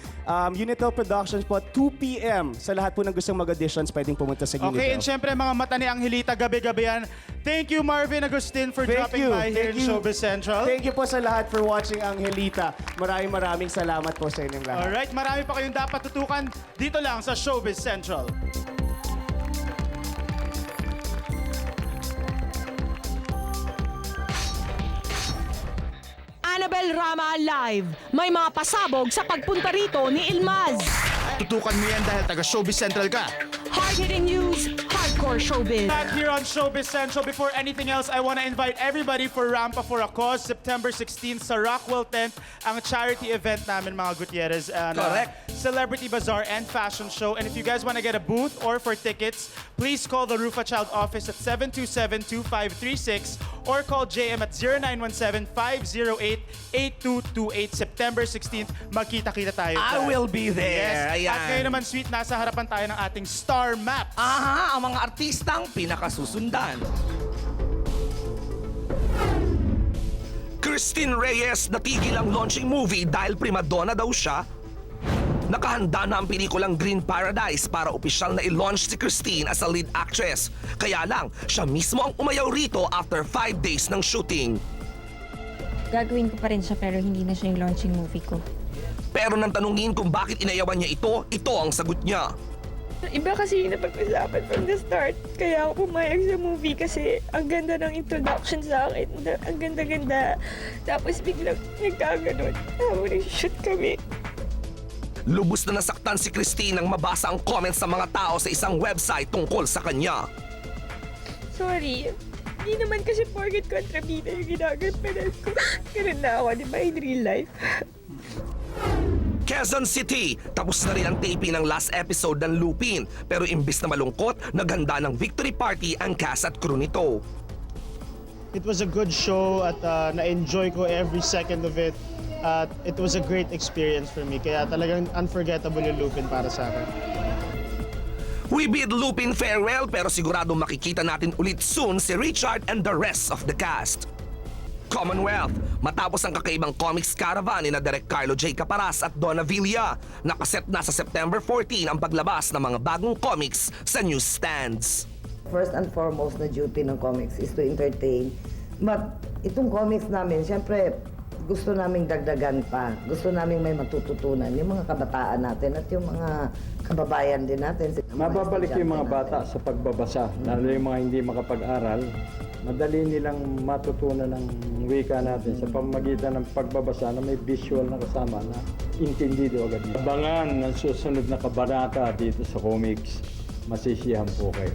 M: Unitel Productions po, 2 p.m. Sa lahat po ng gustong mag-auditions, pwedeng pumunta sa Unitel.
G: Okay, and syempre mga mata ni Angelita, gabi-gabi yan. Thank you, Marvin Agustin, for dropping by here in Showbiz Central.
M: Thank you po sa lahat for watching Angelita. Maraming salamat po sa inyong lahat.
G: Alright, marami pa kayong dapat tutukan dito lang sa Showbiz Central.
C: Annabel Rama Live. May mga pasabog sa pagpunta rito ni Ilmaz.
G: Tutukan mo yan dahil taga Showbiz Central ka.
C: Hard-hitting news, hardcore showbiz.
G: Back here on Showbiz Central. Before anything else, I want to invite everybody for Rampa for a Cause, September 16 sa Rockwell Tent, ang charity event namin, mga Gutierrez.
A: Correct.
G: Celebrity Bazaar and Fashion Show. And if you guys want to get a booth or for tickets, please call the Rufa Child office at 727-2536 or call JM at 0917-508-8228. September 16th, magkita-kita tayo.
A: I will be there.
G: Yes.
A: Ayan.
G: At ngayon naman, sweet, nasa harapan tayo ng ating Star Map.
A: Aha, ang mga artistang pinakasusundan. Christine Reyes natigil ang launching movie dahil primadonna daw siya. Nakahanda na ang pelikulang Green Paradise para opisyal na i-launch si Christine as a lead actress. Kaya lang, siya mismo ang umayaw rito after 5 days ng shooting.
I: Gagawin ko pa rin siya pero hindi na siya yung launching movie ko.
A: Pero nang tanungin kung bakit inayawan niya ito ang sagot niya.
I: Iba kasi yung napag-usapan from the start. Kaya ako pumayag sa movie kasi ang ganda ng introduction sa akin. Ang ganda-ganda. Tapos biglang nagkaganon. Habang nag-shoot kami.
A: Lubos na nasaktan si Christine nang mabasa ang comments sa mga tao sa isang website tungkol sa kanya.
I: Sorry. Hindi naman kasi porket kontrabida yung ginagampanan ko. Ganun na ako, di ba, in real life?
A: Quezon City, tapos na rin ang taping ng last episode ng Lupin. Pero imbis na malungkot, naghanda ng victory party ang cast at crew nito.
O: It was a good show at na-enjoy ko every second of it. At it was a great experience for me. Kaya talagang unforgettable yung Lupin para sa akin.
A: We bid Lupin farewell pero sigurado makikita natin ulit soon si Richard and the rest of the cast. Commonwealth, matapos ang kakaibang comics caravan ni na Direk Carlo J. Caparas at Donna Villa, nakaset na sa September 14 ang paglabas ng mga bagong comics sa newsstands.
P: First and foremost na duty ng comics is to entertain. But itong comics namin, siyempre, gusto naming dagdagan pa. Gusto naming may matututunan yung mga kabataan natin at yung mga kababayan din natin.
N: Mababalik yung mga bata sa pagbabasa, lalo yung mga hindi makapag-aral. Madali nilang matutunan ng wika natin sa pamamagitan ng pagbabasa na may visual na kasama na intindido agad. Abangan ng susunod na kabanata dito sa comics. Masisiyahan po kayo.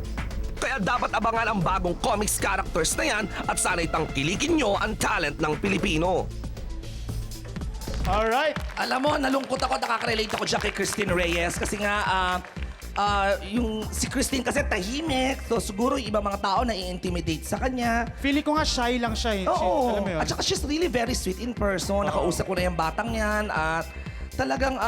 A: Kaya dapat abangan ang bagong comics characters na yan at sana'y tangkilikin nyo ang talent ng Pilipino.
G: Alright.
A: Alam mo, nalungkot ako, nakaka-relate ako dyan kay Christine Reyes kasi nga, yung si Christine kasi tahimik, so siguro yung ibang mga tao na-intimidate sa kanya.
G: Feeling ko nga shy lang siya.
A: Oo,
G: Alam mo yun?
A: at saka she's really very sweet in person. Nakausap ko na yung batang yan at talagang,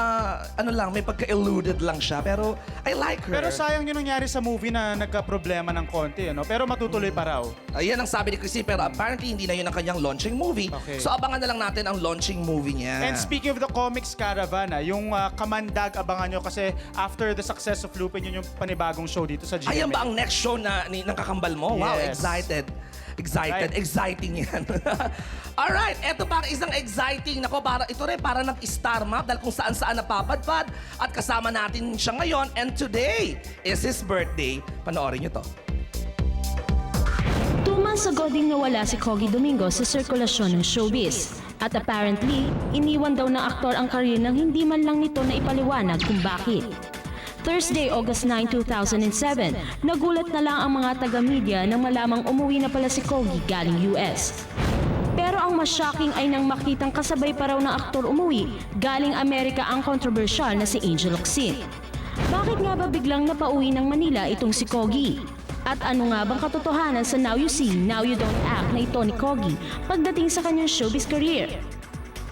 A: may pagka-eluded lang siya. Pero I like her.
G: Pero sayang yung nangyari sa movie na nagka-problema ng konti, ano? Pero matutuloy pa raw.
A: Ayan ang sabi ni Christine, pero apparently hindi na yun ang kanyang launching movie.
G: Okay.
A: So abangan na lang natin ang launching movie niya.
G: And speaking of the comics caravan, yung Kamandag, abangan nyo kasi after the success of Lupin, yun yung panibagong show dito sa GMA.
A: Ayan ba ang next show ng kakambal mo? Wow,
G: Yes.
A: exciting yan. Alright, eto pa ang isang exciting. Nako, ito rin para nag-star map dahil kung saan-saan napapadpad at kasama natin siya ngayon. And today is his birthday. Panoorin nyo to.
Q: 2 months ago ding nawala si Kogi Domingo sa sirkulasyon ng showbiz. At apparently, iniwan daw ng aktor ang career nang hindi man lang nito na ipaliwanag kung bakit. Thursday, August 9, 2007, nagulat na lang ang mga taga-media nang malamang umuwi na pala si Kogi galing US. Pero ang mas shocking ay nang makitang kasabay pa raw ng aktor umuwi galing Amerika ang kontrobersyal na si Angel Locsin. Bakit nga ba biglang napauwi ng Manila itong si Kogi? At ano nga bang katotohanan sa Now You See, Now You Don't Act na ito ni Kogi pagdating sa kanyang showbiz career?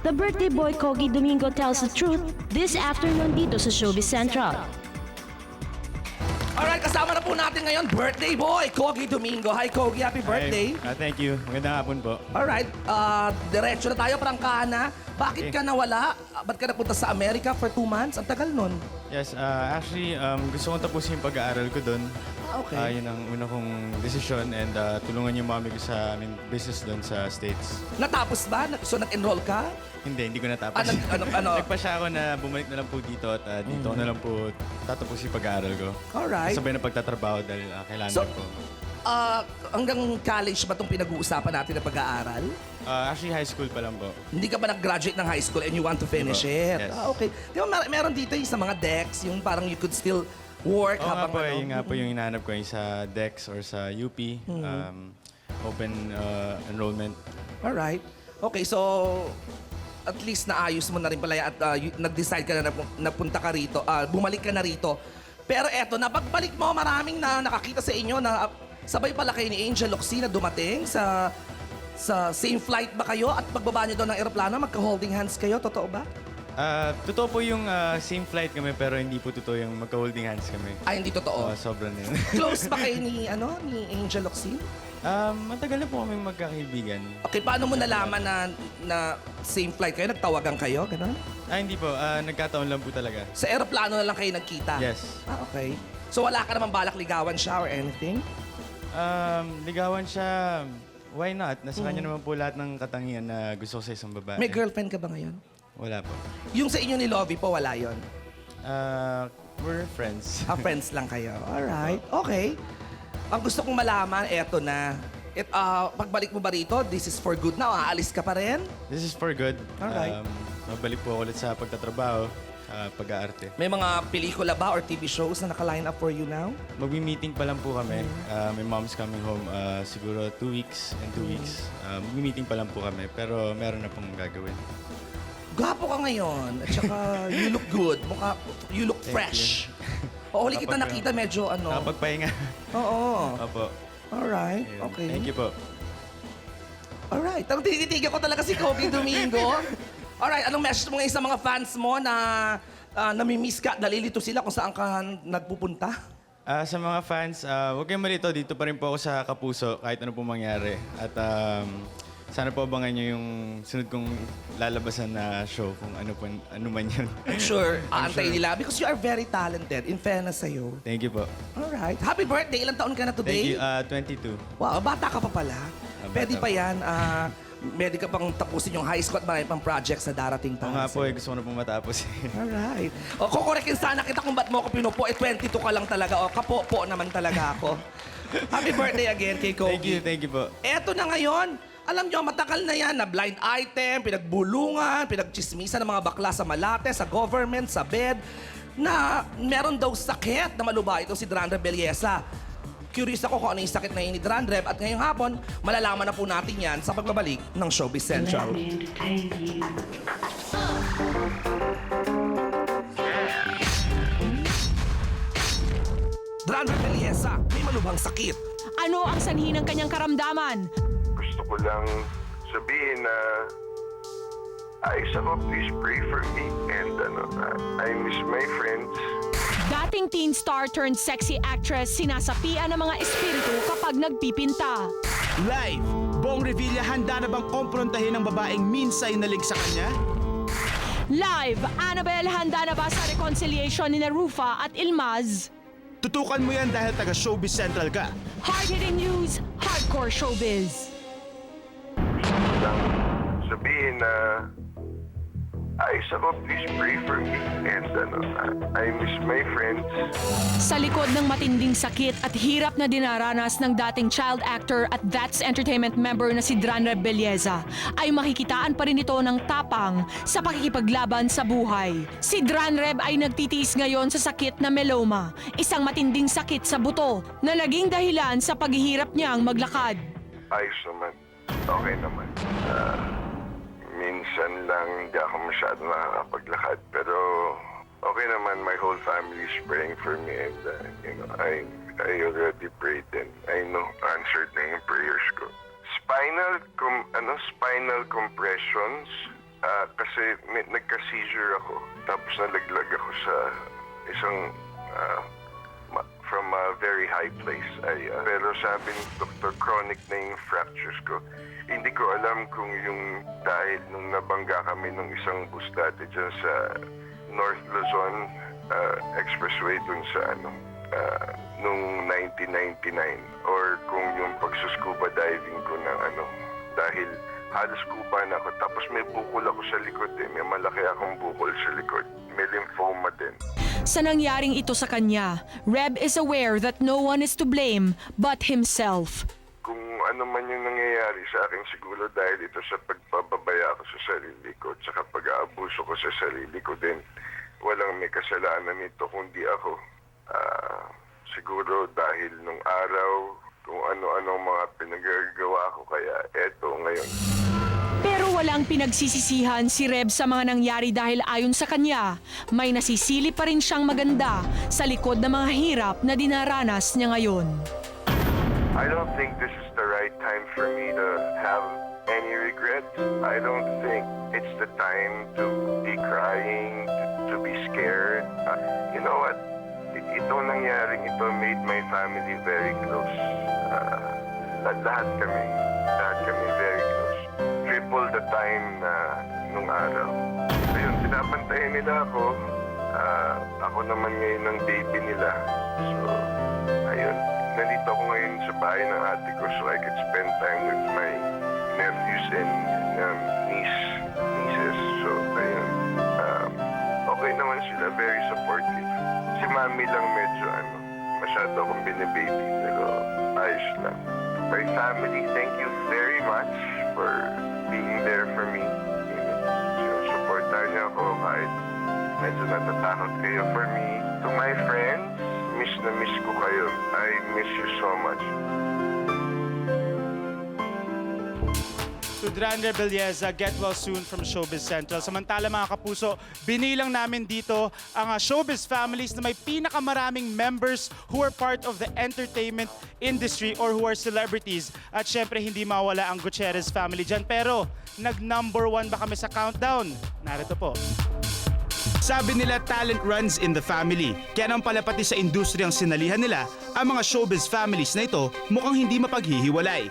Q: The birthday boy Kogi Domingo tells the truth this afternoon dito sa Showbiz Central.
A: Alright, kasama na po natin ngayon, birthday boy, Kogi Domingo. Hi, Kogi. Happy birthday.
R: Thank you. Magandang hapon po.
A: Alright, diretso na tayo, prangkahan na. Bakit ka nawala? Ba't ka napunta sa Amerika for 2 months? Ang tagal nun.
R: Yes, actually, gusto kong tapusin yung pag-aaral ko doon.
A: Okay.
R: Yun ang una kong desisyon and tulungan yung mami ko sa business doon sa States.
A: Natapos ba? So, nag-enroll ka?
R: Hindi ko natapos.
A: Ano?
R: Nagpasya ako na bumalik na lang po dito at dito ko na lang po tatapos yung pag-aaral ko.
A: Alright.
R: Sabay na pagtatrabaho dahil kailangan
A: So,
R: ko.
A: Hanggang college ba itong pinag-uusapan natin na pag-aaral?
R: Actually, high school pa lang po.
A: Hindi ka ba nag-graduate ng high school and you want to finish it?
R: Yes.
A: Okay. Di ba meron dito yung sa mga decks, yung parang you could still work
R: Oo nga
A: habang
R: po, yun nga po yung hinahanap ko yung sa DEX or sa UP. Open enrollment.
A: Alright. Okay, so at least naayos mo na rin pala yan at nag-decide ka na napunta ka rito, bumalik ka na rito. Pero eto, na pagbalik mo, maraming na nakakita sa inyo na sabay pala kayo ni Angel Locsin na dumating sa same flight ba kayo at pagbaba niyo doon ng eroplano, magka-holding hands kayo? Totoo ba?
R: Totoo po yung same flight kami pero hindi po totoo yung magka-holding hands kami.
A: Ay, hindi totoo?
R: Sobra na yun.
A: Close ba kayo ni Angel Locsin?
R: Matagal na po kami magkakaibigan.
A: Okay, paano mo nalaman na same flight kayo? Nagtawagan kayo? Ganon?
R: Hindi po. Nagkataon lang po talaga.
A: Sa eroplano na lang kayo nagkita?
R: Yes.
A: Okay. So wala ka naman balak ligawan siya or anything?
R: Ligawan siya. Why not? Nasa kanya naman po lahat ng katangian na gusto ko sa isang babae.
A: May girlfriend ka ba ngayon?
R: Wala po.
A: Yung sa inyo ni Lovie po, wala yon.
R: We're friends.
A: Friends lang kayo. Alright. Okay. Ang gusto kong malaman, eto na. Pagbalik mo ba rito, this is for good na? Aalis ka pa rin?
R: This is for good.
A: Alright.
R: Mabalik po ako ulit sa pagtatrabaho, pag-aarte.
A: May mga pelikula ba or TV shows na naka-line up for you now?
R: Magmi-meeting pa lang po kami. My mom's coming home siguro 2 weeks and 2 weeks. Magmi-meeting pa lang po kami pero meron na pong gagawin.
A: Gwapo ka ngayon. At saka you look good. You look fresh. Huli kita nakita medyo
R: Nakapagpahinga.
A: Oo.
R: Opo.
A: Alright.
R: Ayun.
A: Okay.
R: Thank you po.
A: Alright. Ang tinitigan ko talaga si Kogi Domingo. Alright. Anong message mo ngayon sa mga fans mo na namimiss ka? Nalilito sila kung saan ka nagpupunta?
R: Sa mga fans, huwag kayong malito. Dito pa rin po ako sa Kapuso kahit ano po mangyari. At sana po abangan nyo yung sunod kong lalabasan na show kung ano man yun.
A: I'm sure.
R: I'm
A: Aantay
R: sure.
A: nila because you are very talented. In fairness sa'yo.
R: Thank you po.
A: Alright. Happy birthday. Ilang taon ka na today?
R: Thank you. 22.
A: Wow, bata ka pa pala. Pwede pa yan. Pwede ka pang tapusin yung high school at marami pang projects na darating
R: Oo
A: tayo.
R: nga po, gusto ko na pong matapos.
A: Alright. O, kukurekin sana kita kung ba't mo ako pinupo. 22 ka lang talaga. O, kapo-po naman talaga ako. Happy birthday again kay Kogi.
R: Thank you po.
A: Eto na ngayon. Alam nyo, matagal na yan na blind item, pinagbulungan, pinagchismisan ng mga bakla sa Malate, sa government, sa bed, na meron daw sakit na malubha itong si Drandreb Belleza. Curious ako kung ano yung sakit na yun ni Drandreb at ngayong hapon, malalaman na po natin yan sa pagbabalik ng Showbiz Central. Drandreb Belleza, may malubhang sakit.
C: Ano ang sanhi ng kanyang karamdaman?
H: Gusto ko lang sabihin na ayos ako, please pray for me. And I miss my friends.
C: Dating teen star turned sexy actress, sinasapian ng mga espiritu kapag nagpipinta.
G: Live! Bong Revilla handa na bang komprontahin ng babaeng minsay nalig sa kanya?
C: Live, Annabelle handa na ba sa reconciliation ni Rufa at Ilmaz?
G: Tutukan mo yan dahil taga Showbiz Central ka.
C: Hard-hitting news, hardcore showbiz.
H: Lang sabihin na ayos ako, please pray for me. And I miss my friends.
C: Sa likod ng matinding sakit at hirap na dinaranas ng dating child actor at That's Entertainment member na si Drandreb Belleza, ay makikitaan pa rin ito ng tapang sa pakikipaglaban sa buhay. Si Drandreb ay nagtitiis ngayon sa sakit na myeloma, isang matinding sakit sa buto na naging dahilan sa paghihirap niyang maglakad.
H: Ayos naman. Okay naman. Minsan lang hindi ako masyado nakakapaglakad pero okay naman, my whole family is praying for me and I already prayed and I know answered na yung prayers ko. Spinal compressions kasi nagka-seizure ako tapos nalaglag ako sa isang from a very high place. Pero sabi ni Dr. chronic na yung fractures ko. Hindi ko alam kung yung dahil nung nabangga kami ng isang bus dati dyan sa North Luzon Expressway dun sa nung 1999 or kung yung pagsuscuba diving ko ng dahil halos scuba na ako tapos may bukol ako sa likod may malaki akong bukol sa likod, may lymphoma din.
C: Sa nangyaring ito sa kanya, Reb is aware that no one is to blame but himself.
H: Kung ano man yung nangyayari sa akin siguro dahil ito sa pagpapabaya ko sa sarili ko at saka pag-aabuso ko sa sarili ko din, walang may kasalanan nito kundi ako. Siguro dahil nung araw, kung ano-anong mga pinagagawa ko kaya eto ngayon.
C: Pero walang pinagsisisihan si Reb sa mga nangyari dahil ayon sa kanya, may nasisili pa rin siyang maganda sa likod ng mga hirap na dinaranas niya ngayon.
H: I don't think this is the right time for me to have any regrets. I don't think it's the time to be crying, to be scared. You know what? Itong nangyaring ito made my family very close. Lahat kami very close. Triple the time nung araw. Ayun, pinapantayan nila ako. Ako naman ngayon ang baby nila. So, ayun. Nandito ako ngayon sa bahay ng ate ko so I could spend time with my nephews and nieces. So, ayun. Okay naman sila, very supportive. Si mami lang medyo masyado akong binibaby, pero ayos lang. My family, thank you very much for being there for me. Supportan niyo ako kahit medyo natatakot kayo for me. To my friends, miss na miss ko kayo. I miss you so much.
G: To Dran Rebelleza, get well soon from Showbiz Central. Samantala mga kapuso, binilang namin dito ang showbiz families na may pinakamaraming members who are part of the entertainment industry or who are celebrities. At syempre hindi mawala ang Gutierrez family dyan. Pero nag-number 1 ba kami sa countdown? Narito po. Sabi nila talent runs in the family. Kaya nang pala pati sa industriyang sinalihan nila, ang mga showbiz families na ito mukhang hindi mapaghihiwalay.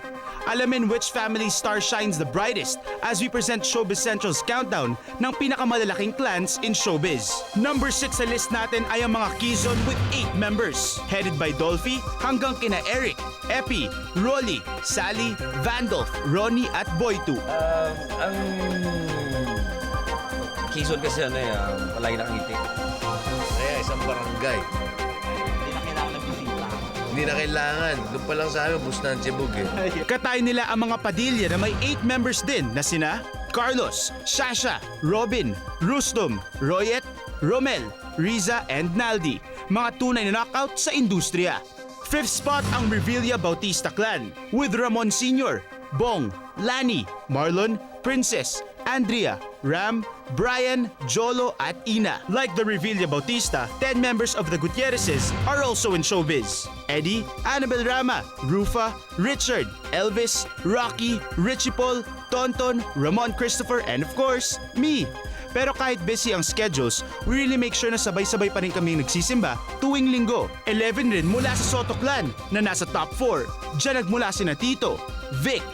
G: Alamin which family star shines the brightest as we present Showbiz Central's countdown ng pinakamalalaking clans in showbiz. Number 6 sa list natin ay ang mga Quezon with 8 members. Headed by Dolphy hanggang kina Eric, Epi, Rolly, Sally, Vandolph, Ronnie at Boy2.
S: Ang Quezon kasi palagi nakangiti. Kaya isang barangay. Hindi na kailangan. Doon pa lang sa amin, bus na ang Chibog
G: Katay nila ang mga Padilla na may 8 members din na sina Carlos, Shasha, Robin, Rustum, Royet, Romel, Riza, and Naldi. Mga tunay na knockout sa industriya. 5th spot ang Revilla Bautista clan with Ramon Sr., Bong, Lani, Marlon, Princess, Andrea, Ram, Brian, Jolo at Ina. Like the Revilla Bautista, 10 members of the Gutierrezes are also in showbiz. Eddie, Annabel Rama, Rufa, Richard, Elvis, Rocky, Richie Paul, Tonton, Ramon Christopher, and of course, me. Pero kahit busy ang schedules, we really make sure na sabay-sabay pa rin kami nagsisimba tuwing linggo. 11 rin mula sa Soto Clan na nasa top 4. Diyan nagmula sina Tito, Vic,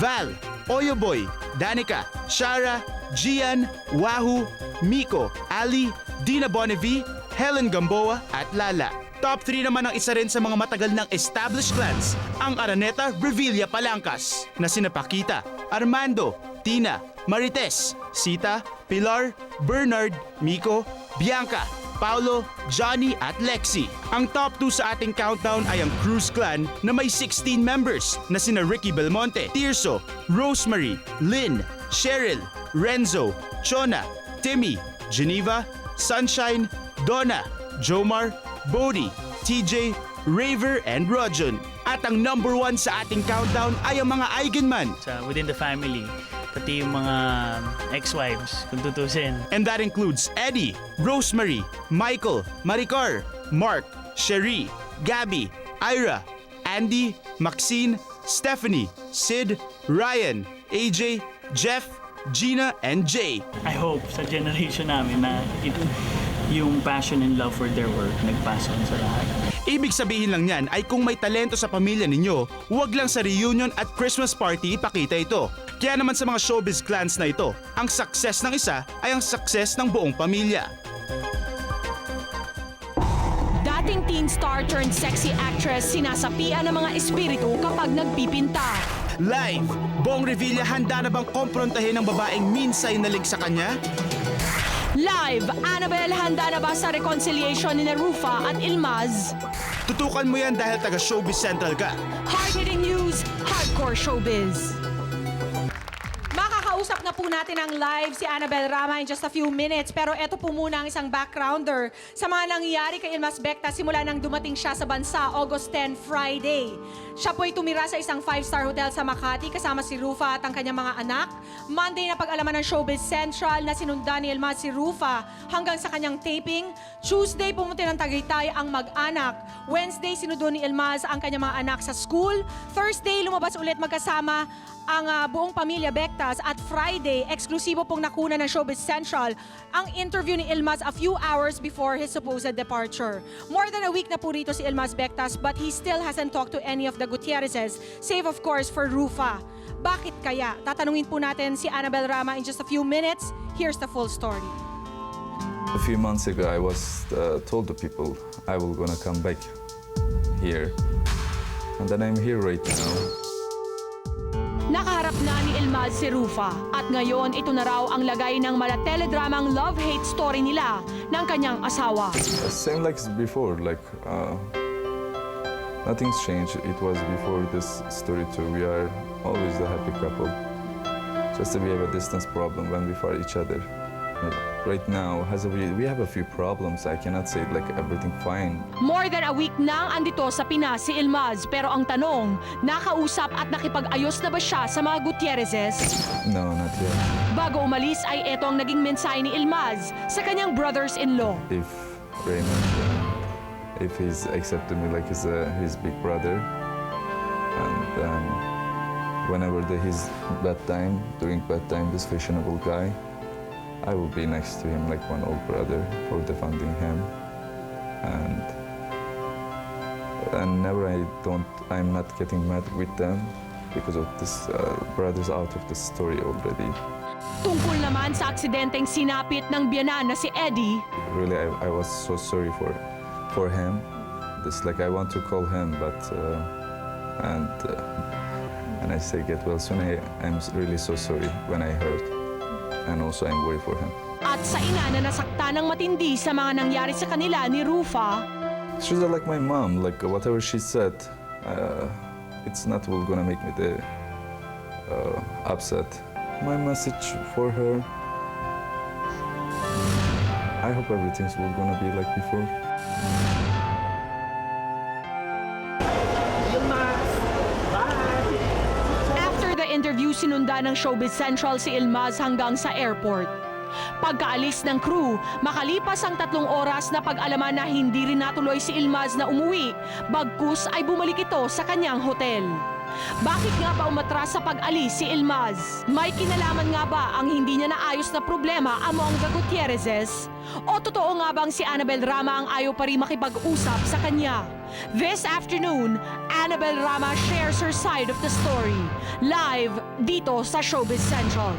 G: Val, Oyo Boy, Danica, Shara, Gian, Wahoo, Miko, Ali, Dina Bonnevie, Helen Gamboa at Lala. Top 3 naman ang isa rin sa mga matagal ng established clans, ang Araneta Revilla Palancas na sina Paquita, Armando, Tina, Marites, Sita, Pilar, Bernard, Miko, Bianca, Paulo, Johnny at Lexi. Ang top 2 sa ating countdown ay ang Cruz Clan na may 16 members na sina Ricky Belmonte, Tirso, Rosemary, Lynn, Cheryl, Renzo, Chona, Timmy, Geneva, Sunshine, Donna, Jomar, Bodie, TJ, Raver, and Rojon. At ang number 1 sa ating countdown ay ang mga Eigenman.
T: Within the family, pati yung mga ex-wives, kung tutusin.
G: And that includes Eddie, Rosemary, Michael, Maricar, Mark, Sherry, Gabby, Ira, Andy, Maxine, Stephanie, Sid, Ryan, AJ, Jeff, Gina, and Jay.
T: I hope sa generation namin na yung passion and love for their work nagpass on sa lahat.
G: Ibig sabihin lang yan ay kung may talento sa pamilya ninyo, huwag lang sa reunion at Christmas party ipakita ito. Kaya naman sa mga showbiz clans na ito, ang success ng isa ay ang success ng buong pamilya.
C: Dating teen star turned sexy actress, sinasapian ng mga espiritu kapag nagpipinta.
G: Live, Bong Revilla handa na bang komprontahin ng babaeng minsay nalig sa kanya?
C: Live, Annabelle handa na ba sa reconciliation ni Rufa at Ilmaz?
G: Tutukan mo yan dahil taga Showbiz Central ka.
C: Hard-hitting news, hardcore showbiz. Makakausap na po natin ang live si Annabelle Rama in just a few minutes. Pero eto po muna ang isang backgrounder sa mga nangyayari kay Ilmaz Becta simula nang dumating siya sa bansa August 10, Friday. Siya po'y tumira sa isang 5-star hotel sa Makati kasama si Rufa at ang kanyang mga anak. Monday na pag-alaman ng Showbiz Central na sinundan ni Ilmaz si Rufa hanggang sa kanyang taping. Tuesday pumunta ng Tagaytay ang mag-anak. Wednesday sinundo ni Ilmaz ang kanyang mga anak sa school. Thursday lumabas ulit magkasama ang buong pamilya Bectas at Friday, eksklusibo pong nakuna ng Showbiz Central ang interview ni Ilmaz a few hours before his supposed departure. More than a week na po rito si Ilmaz Bectas but he still hasn't talked to any of the Gutierrezes, save of course for Rufa. Bakit kaya? Tatanungin po natin si Annabelle Rama in just a few minutes. Here's the full story.
U: A few months ago, I was told to people I will gonna come back here, and then I'm here right now.
C: Nakaharap na ni Ilmaz si Rufa at ngayon ito na raw ang lagay ng mala-teledramang love-hate story nila ng kanyang asawa.
U: Same like before, like nothing's changed. It was before this story too. We are always the happy couple. Just that we have a distance problem when we fight each other. Right now, we have a few problems. I cannot say like everything fine.
C: More than a week nang andito sa Pinas si Ilmaz pero ang tanong, nakausap at nakipag-ayos na ba siya sa mga Gutierrezes?
U: No, not yet.
C: Bago umalis ay eto ang naging mensahe ni Ilmaz sa kanyang brothers-in-law.
U: If Raymond, if he's accepted me like his big brother, and whenever he's bad time, during bad time, this fashionable guy, I will be next to him like one old brother for defending him, and I'm not getting mad with them because of this brothers out of the story already.
C: Tungkol naman sa aksidenteng sinapit ng biyanan na si Eddie,
U: Really, I was so sorry for him. This like I want to call him, but and I say get well soon. I'm really so sorry when I heard. And also I'm worried for him.
C: at sa ina na nasaktan ng matindi sa mga nangyari sa kanila ni Rufa.
U: She's like my mom, like whatever she said, it's not gonna make me upset. My message for her, I hope everything's gonna be like before.
C: After the interview, sinunda ng Showbiz Central si Ilmaz hanggang sa airport. Pagkaalis ng crew, makalipas ang 3 oras na pag-alaman na hindi rin natuloy si Ilmaz na umuwi, bagkus ay bumalik ito sa kanyang hotel. Bakit nga ba umatras sa pag-alis si Ilmaz? May kinalaman nga ba ang hindi niya naayos na problema among the Gutierrezes? O totoo nga bang si Annabelle Rama ang ayaw pa rin makipag-usap sa kanya? This afternoon, Annabelle Rama shares her side of the story. Live dito sa Showbiz Central.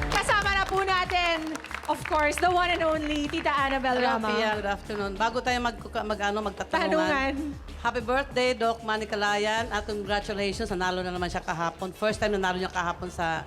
C: Kasama na po natin, of course, the one and only Tita Annabelle Rama.
V: Good afternoon. Bago tayo magtatanungan, happy birthday, Doc Manny Calayan, at congratulations, nanalo na naman siya kahapon. First time nanalo niya kahapon sa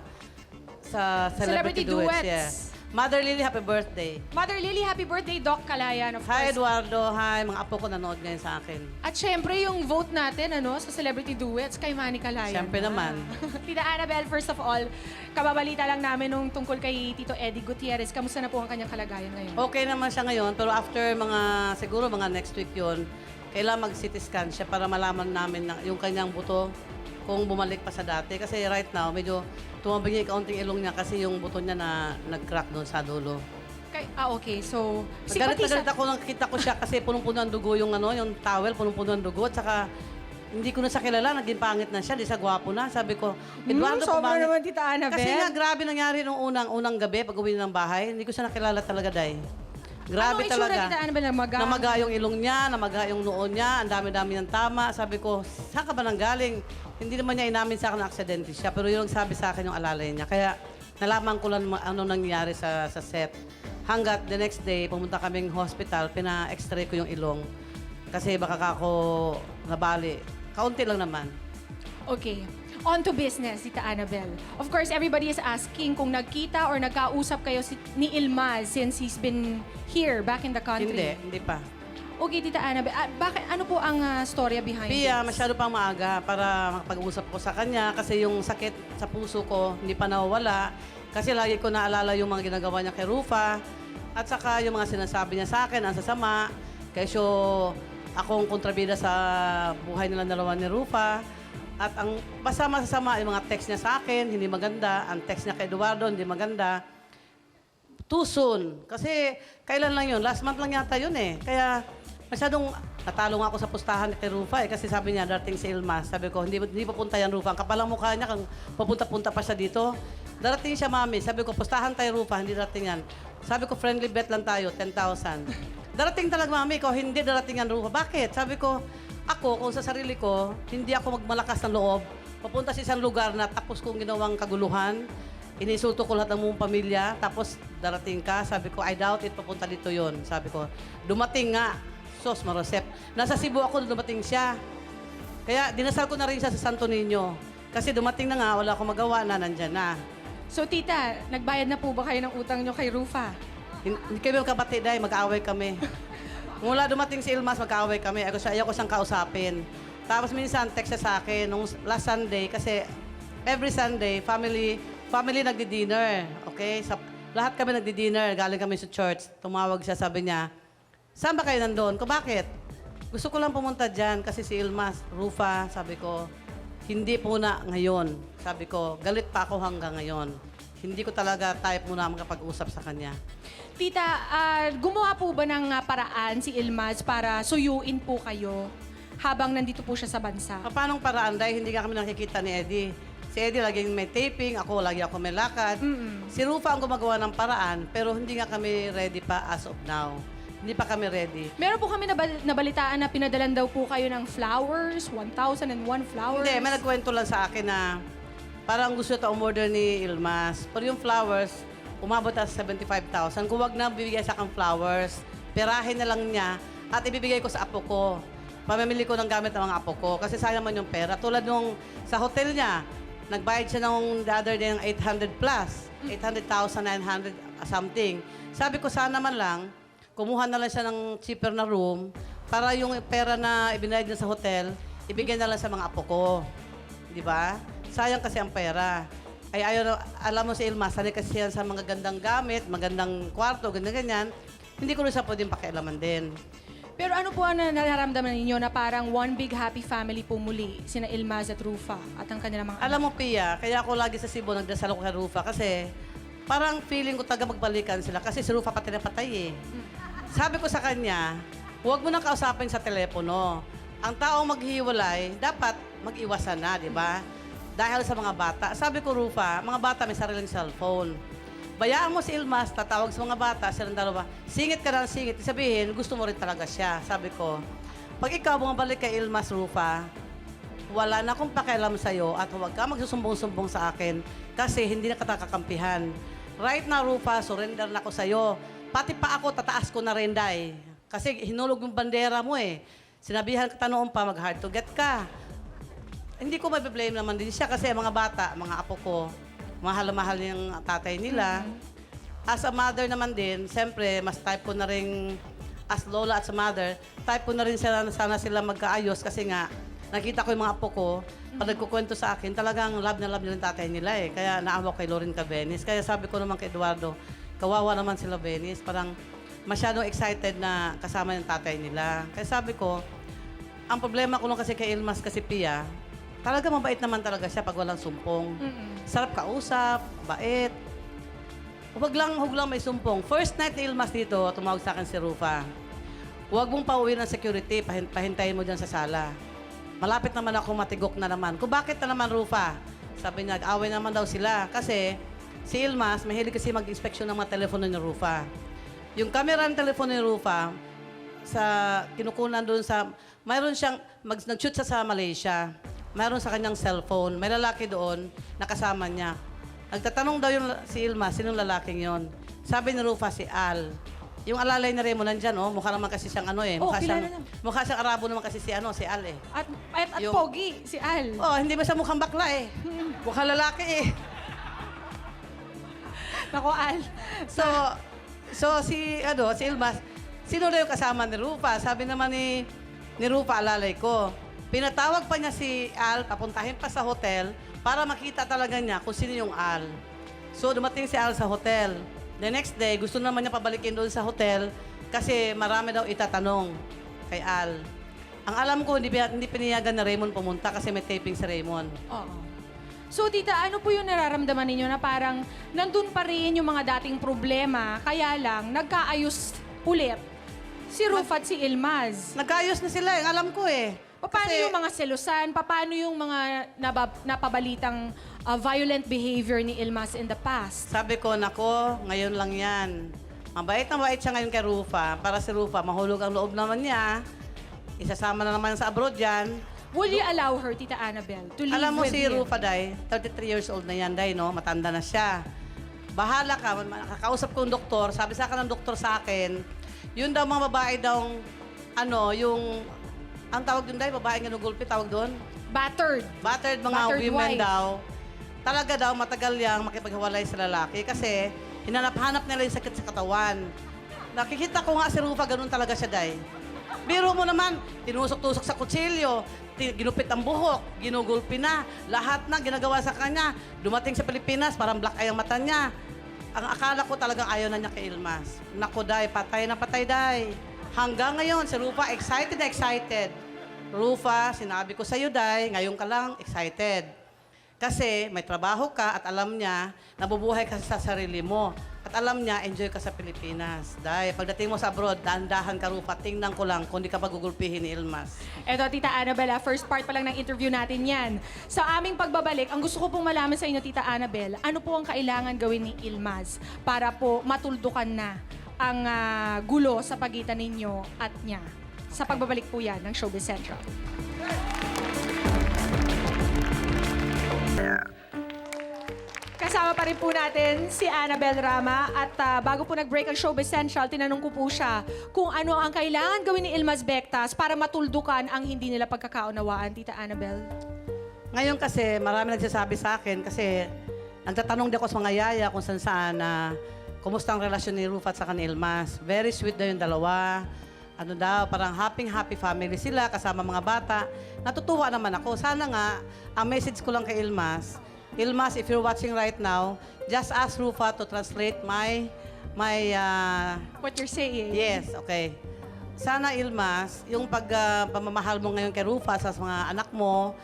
V: Celebrity Duets. Yeah. Mother Lily, happy birthday.
C: Mother Lily, happy birthday, Doc Calayan, of
V: Hi,
C: course.
V: Eduardo. Hi, mga apo ko nanood ngayon sa akin.
C: At syempre, yung vote natin sa Celebrity Duets kay Manny Calayan.
V: Syempre naman.
C: Tita Annabelle, first of all, kababalita lang namin nung tungkol kay Tito Eddie Gutierrez. Kamusta na po ang kanyang kalagayan ngayon?
V: Okay naman siya ngayon, pero after siguro mga next week yun, kailangan mag-CT scan siya para malaman namin yung kanyang buto kung bumalik pa sa dati. Kasi right now, medyo tumabing niya yung kaunting ilong niya kasi yung buto niya na nag-crack doon sa dulo.
C: Okay. So,
V: Galit na
C: simpatiza-
V: galit ako nang kita ko siya kasi punong-puno ang dugo yung yung towel, punong-puno ang dugo. At saka, hindi ko na siya kilala, naging pangit na siya, di siya gwapo na. Sabi ko, Eduardo,
C: sobra
V: pumangit.
C: naman, Tita Annabel.
V: Kasi nga, grabe nangyari nung unang gabi pag uwi ng bahay. Hindi ko siya nakilala talaga, Day. Grabe
C: Ano itsura,
V: talaga.
C: Tita Annabel? Namaga?
V: Namaga yung ilong niya, namaga yung noon niya, ang dami-dami ng tama. Sabi ko, saan ka ba nanggaling? Hindi naman niya inamin sa akin na aksidente siya, pero yun ang sabi sa akin yung alalay niya. Kaya nalaman ko lang ano nangyari sa set. Hanggat the next day, pumunta kaming hospital, pina-x-ray ko yung ilong. Kasi baka ako nabali. Kaunti lang naman.
C: Okay. On to business, Tita Annabel. Of course, everybody is asking kung nagkita or nagkausap kayo ni Ilmaz since he's been here, back in the country.
V: Hindi pa.
C: Okay, Tita Annabel. Bakit, ano po ang storya behind
V: Pia,
C: this?
V: masyado pang maaga para makapag-usap ko sa kanya kasi yung sakit sa puso ko hindi pa nawawala. Kasi lagi ko naalala yung mga ginagawa niya kay Rufa at saka yung mga sinasabi niya sa akin, ang sasama. Kesyo akong kontrabida sa buhay nila dalawa ni Rufa. At ang basta masasama yung mga text niya sa akin, hindi maganda. Ang text niya kay Eduardo, hindi maganda. Too soon. Kasi kailan lang yun? Last month lang yata yun eh. Kaya masyadong natalo nga ako sa pustahan kay Rufa eh. Kasi sabi niya, darating si Ilmaz. Sabi ko, hindi papunta yan Rufa. Ang kapalang mukha niya, kung papunta-punta pa siya dito. Darating siya, mami. Sabi ko, pustahan tayo Rufa, hindi darating yan. Sabi ko, friendly bet lang tayo, 10,000. Darating talaga, mami ko, hindi darating yan Rufa. Bakit? Sabi ko, ako, kung sa sarili ko, hindi ako magmalakas ng loob. Papunta sa isang lugar na tapos kong ginawang kaguluhan. Inisulto ko lahat ng mong pamilya, tapos darating ka. Sabi ko, I doubt it, papunta dito yon. Sabi ko, dumating nga. Sos, Marosep. Nasa Cebu ako, dumating siya. Kaya dinasal ko na rin siya sa Santo Niño. Kasi dumating na nga, wala akong magawa na, nandyan na.
C: So, Tita, nagbayad na po ba kayo ng utang nyo kay Rufa?
V: Hindi kami magkapatid, Day, mag-aaway kami. Mula dumating si Ilmaz, mag-aaway kami. Ayaw ko siyang kausapin. Tapos minsan, text siya sa akin, nung last Sunday, kasi every Sunday, family nagdi-dinner. Okay? Lahat kami nagdi-dinner, galing kami sa church. Tumawag siya, sabi niya, saan ba kayo nandun? Ko bakit? Gusto ko lang pumunta dyan kasi si Ilmaz, Rufa, sabi ko, hindi po na ngayon. Sabi ko, galit pa ako hanggang ngayon. Hindi ko talaga type muna makapag-usap sa kanya.
C: Tita, gumawa po ba ng paraan si Ilmaz para suyuin po kayo habang nandito po siya sa bansa?
V: Paano paraan? Dahil hindi nga kami nakikita ni Eddie. Si Eddie laging may taping, lagi ako may lakad. Si Rufa ang gumagawa ng paraan, pero hindi nga kami ready pa as of now. Hindi pa kami ready.
C: Meron po kami nabalitaan na pinadalan daw po kayo ng flowers, 1,001 flowers.
V: Hindi, may nagkwento lang sa akin na parang gusto ito umorder ni Ilmaz. Pero yung flowers, umabot sa 75,000. Kung wag na bibigay sa akin flowers, perahin na lang niya at ibibigay ko sa apo ko. Pamimili ko ng gamit ng mga apo ko kasi sayang man yung pera. Tulad nung sa hotel niya, nagbayad siya ng the other day ng 800 plus. 800,900 something. Sabi ko sana man lang, kumuha na lang siya ng cheaper na room para yung pera na ibinayad niya sa hotel, ibigay na lang sa mga apo ko. Di ba? Sayang kasi ang pera. Ay ayaw, alam mo si Ilmaz, sanay kasi yan sa mga gandang gamit, magandang kwarto, ganyan-ganyan. Hindi ko rin siya pwedeng pakialaman din.
C: Pero ano po ang nararamdaman ninyo na parang one big happy family po muli, sina Ilmaz at Rufa at ang kanilang mga
V: Alam mo, Pia, kaya ako lagi sa Cebu nagdasal ako kay Rufa kasi parang feeling ko taga magbalikan sila kasi si Rufa patay na patay eh. Sabi ko sa kanya, huwag mo nang kausapin sa telepono. Ang taong maghiwalay, dapat mag-iwasan na, di ba? Dahil sa mga bata. Sabi ko, Rufa, mga bata may sariling cellphone. Bayaan mo si Ilmaz, tatawag sa mga bata, silang dalawa, singit ka na ng singit. Sabihin, gusto mo rin talaga siya. Sabi ko, pag ikaw bumabalik kay Ilmaz, Rufa, wala na akong pakialam sa'yo at huwag ka magsusumbong-sumbong sa akin kasi hindi na katakakampihan. Right now, Rufa, surrender na ako sa'yo. Pati pa ako, tataas ko na rin, Day. Kasi hinulog yung bandera mo eh. Sinabihan kita noon pa, mag-hard to get ka. Hindi ko may-blame naman din siya kasi mga bata, mga apo ko, mahal-mahal yung tatay nila. As a mother naman din, siyempre, mas type ko na rin, as lola at sa mother, type ko na rin sana sila magkaayos kasi nga, nakita ko yung mga apo ko, pag nagkukwento sa akin, talagang love na love nila yung tatay nila eh. Kaya naawa kay Loren Cabenis. Kaya sabi ko naman kay Eduardo, kawawa naman sila Benis. Parang masyadong excited na kasama yung tatay nila. Kaya sabi ko, ang problema ko lang kasi kay Ilmaz kasi Pia, talaga mabait naman talaga siya pag walang sumpong. Sarap kausap, bait. Huwag lang may sumpong. First night ni Ilmas dito, tumawag sa akin si Rufa. Huwag mong pauwi ng security, pahintayin mo dyan sa sala. Malapit naman ako matigok na naman. Kung bakit na naman, Rufa? Sabi niya, away naman daw sila. Kasi si Ilmas, mahilig kasi mag-inspeksyon ng mga telepono ni Rufa. Yung camera ng telepono ni Rufa, sa kinukunan doon sa... Mayroon siyang... nag-shoot sa Malaysia. Mayroon sa kanyang cellphone. May lalaki doon, nakasama niya. Nagtatanong daw yung si Ilmas, sinong lalaking yon? Sabi ni Rufa, si Al. Yung alalay na Remo nandyan, oh. Mukha naman kasi siyang ano eh. Mukha siyang Arabo naman kasi si Al eh.
C: At pogi, si Al.
V: Oh, hindi ba siya mukhang bakla eh. Mukhang lalaki eh.
C: Nako, Al.
V: So si Ilmas, sino daw yung kasama ni Rufa? Sabi naman ni Rufa, alalay ko. Pinatawag pa niya si Al, papuntahin pa sa hotel para makita talaga niya kung sino yung Al. So dumating si Al sa hotel. The next day, gusto naman niya pabalikin doon sa hotel kasi marami daw itatanong kay Al. Ang alam ko, hindi pinayagan na Raymond pumunta kasi may taping si Raymond.
C: Oo. So, tita, ano po yung nararamdaman ninyo na parang nandun pa rin yung mga dating problema, kaya lang nagkaayos ulit si Rufa at si Ilmaz?
V: Nagkaayos na sila, alam ko eh.
C: Paano yung mga selusan? Paano yung mga napabalitang violent behavior ni Ilmaz in the past?
V: Sabi ko, nako, ngayon lang yan. Mabait na mabait siya ngayon kay Rufa. Para si Rufa, mahulog ang loob naman niya. Isasama na naman sa abroad yan.
C: Will you allow her, Tita Annabel, to live
V: Alam mo
C: with
V: si
C: him?
V: Rufa, Day, 33 years old na yan, Day, no? Matanda na siya. Bahala ka, nakakausap ko yung doktor. Sabi sa akin ng doktor sa akin, yun daw mga babae daw, ang tawag yun, Day, babae nga nugulpi, tawag doon?
C: Battered.
V: Battered mga
C: Battered
V: women
C: wife.
V: daw. Talaga daw, matagal yang makipaghiwalay sa lalaki kasi hinanap-hanap nila yung sakit sa katawan. Nakikita ko nga si Rufa, ganun talaga siya, Day. Biro mo naman, tinusok-tusok sa kutsilyo, ginupit ang buhok, ginugulpi na, lahat na ginagawa sa kanya. Dumating sa Pilipinas, parang black eye ang mata niya. Ang akala ko talagang ayaw na niya kay Ilmaz. Naku, Day, patay na patay, Day. Hanggang ngayon, si Rufa, excited na excited. Rufa, sinabi ko sa'yo, Day, ngayon ka lang excited. Kasi may trabaho ka at alam niya, nabubuhay ka sa sarili mo. At alam niya, enjoy ka sa Pilipinas. Day, pagdating mo sa abroad, dahan-dahan ka, Rufa, tingnan ko lang kung di ka pagugulpihin ni Ilmaz.
C: Eto, Tita Annabel, first part pa lang ng interview natin yan. Sa aming pagbabalik, ang gusto ko pong malaman sa inyo, Tita Annabel, ano po ang kailangan gawin ni Ilmaz para po matuldukan na ang gulo sa pagitan ninyo at niya? Sa pagbabalik po yan ng Showbiz Central. Kasama pa rin po natin si Annabel Rama at bago po nag-break ang Showbiz Central, tinanong ko po siya kung ano ang kailangan gawin ni Ilmaz Bectas para matuldukan ang hindi nila pagkakaunawaan, Tita Annabel.
V: Ngayon kasi, marami nagsasabi sa akin kasi nagtatanong din ako sa mga yaya kung saan na kumusta ang relasyon ni Rufa at sa ni Ilmaz. Very sweet daw yung dalawa. Ano daw, parang happy family sila kasama mga bata. Natutuwa naman ako. Sana nga, ang message ko lang kay Ilmaz, Ilmaz, if you're watching right now, just ask Rufa to translate my
C: what you're saying.
V: Yes, okay. Sana Ilmaz, yung pamamahal mo ngayon kay Rufa sa mga anak mo,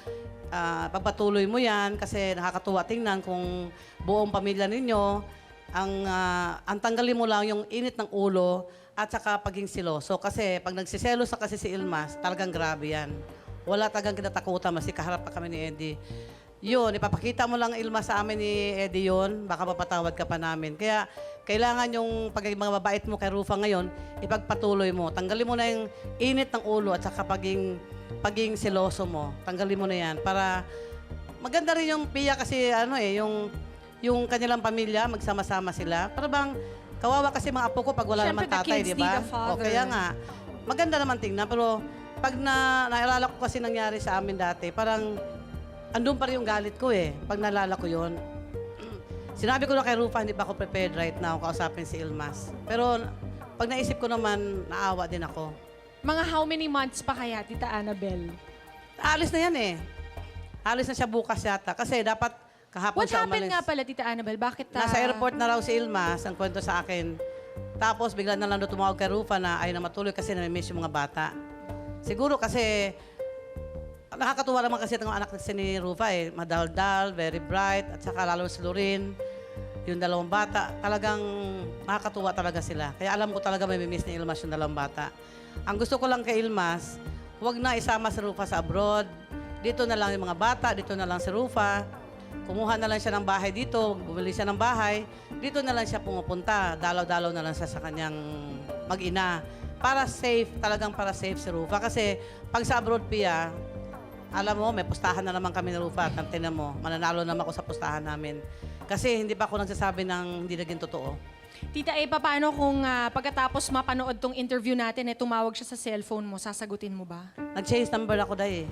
V: pagpatuloy mo yan kasi nakakatuwa tingnan kung buong pamilya ninyo, ang tanggalin mo lang yung init ng ulo at saka paging siloso. Kasi pag nagsiselos na kasi si Ilmaz, talagang grabe yan. Wala talagang kinatakutan, mas kaharap pa kami ni Eddie. Yun, ipapakita mo lang Ilmaz sa amin ni Eddie yun, baka mapatawad ka pa namin. Kaya kailangan yung pagiging mga mabait mo kay Rufa ngayon, ipagpatuloy mo. Tanggalin mo na yung init ng ulo at saka paging siloso mo. Tanggalin mo na yan para maganda rin yung Pia kasi yung kanilang pamilya, magsama-sama sila. Para bang kawawa kasi mga apo ko pag wala naman tatay, di ba? O kaya nga, maganda naman tingnan. Pero pag naalala ko kasi nangyari sa amin dati, parang andun pa rin yung galit ko eh. Pag naalala ko yun. Sinabi ko na kay Rufa, hindi pa ako prepared right now kausapin si Ilmaz. Pero pag naisip ko naman, naawa din ako.
C: Mga how many months pa kaya, Tita Annabel?
V: Alis na yan eh. Alis na siya bukas yata. Kasi dapat kahapon
C: What
V: siya
C: happened
V: umalis.
C: nga pala, Tita Annabel? Bakit?
V: Nasa airport na raw si Ilmaz, ang kwento sa akin. Tapos bigla na lang doon tumawag kay Rufa na ayaw na matuloy kasi nami-miss yung mga bata. Siguro kasi nakakatuwa naman kasi itong anak kasi ni Rufa eh. Madaldal, very bright, at saka lalo si Lorin. Yung dalawang bata, talagang nakakatuwa talaga sila. Kaya alam ko talaga may miss ni Ilmas yung dalawang bata. Ang gusto ko lang kay Ilmas, huwag na isama si Rufa sa abroad. Dito na lang yung mga bata, dito na lang si Rufa. Kumuha na lang siya ng bahay dito, bumili siya ng bahay. Dito na lang siya pumupunta. Dalaw-dalaw na lang siya sa kanyang mag-ina. Para safe, talagang para safe si Rufa. Kasi pag sa abroad, Pia, alam mo, may pustahan na naman kami ni Rufa. Tantinan mo, mananalo naman ako sa pustahan namin. Kasi hindi pa ako nagsasabi ng hindi naging totoo.
C: Tita A, paano kung pagkatapos mapanood tong interview natin, tumawag siya sa cellphone mo, sasagutin mo ba?
V: Nag-change number ako dahil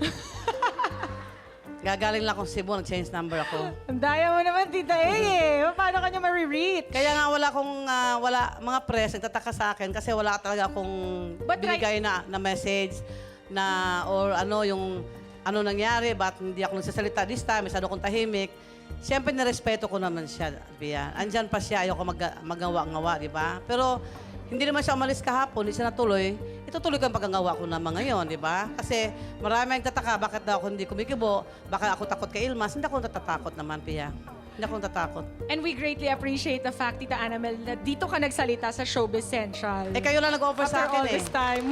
V: Gagaling lang akong Cebu, nag-change number ako.
C: Ang daya mo naman, Tita A eh. Paano kanya ma-reach?
V: Kaya nga mga press, nagtataka sa akin kasi wala talaga akong binigay na message or yung nangyari, ba't hindi ako nagsasalita this time, masyado akong tahimik. Siyempre, nirespeto ko naman siya, Pia. Andyan pa siya, ayoko magawa-ngawa, di ba? Pero hindi naman siya umalis kahapon, hindi siya natuloy. Itutuloy ko ang paggangawa ko naman ngayon, di ba? Kasi marami ang tataka, bakit daw ako hindi kumikibo, bakit ako takot kay Ilmas, hindi ako natatakot naman, Pia. Hindi ako natatakot.
C: And we greatly appreciate the fact, Tita Annabel, na dito ka nagsalita sa Showbiz Central.
V: Kayo lang nag-offer sa akin
C: After all this time.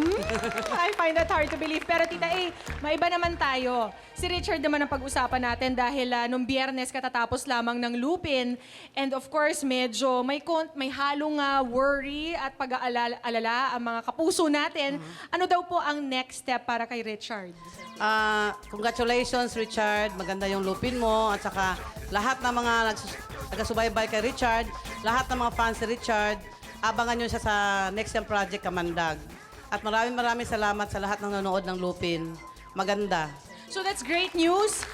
C: I find that hard to believe. Pero Tita A, maiba naman tayo. Si Richard naman ang pag-usapan natin dahil nung Biyernes katatapos lamang ng Lupin. And of course, medyo may halong worry at pag-aalala ang mga kapuso natin. Ano daw po ang next step para kay Richard?
V: Congratulations, Richard. Maganda yung Lupin mo. At saka lahat ng mga nagasubaybay kay Richard, lahat ng mga fans ni Richard, abangan nyo siya sa next yung project, Kamandag. At maraming salamat sa lahat ng nanonood ng Lupin. Maganda.
C: So that's great news.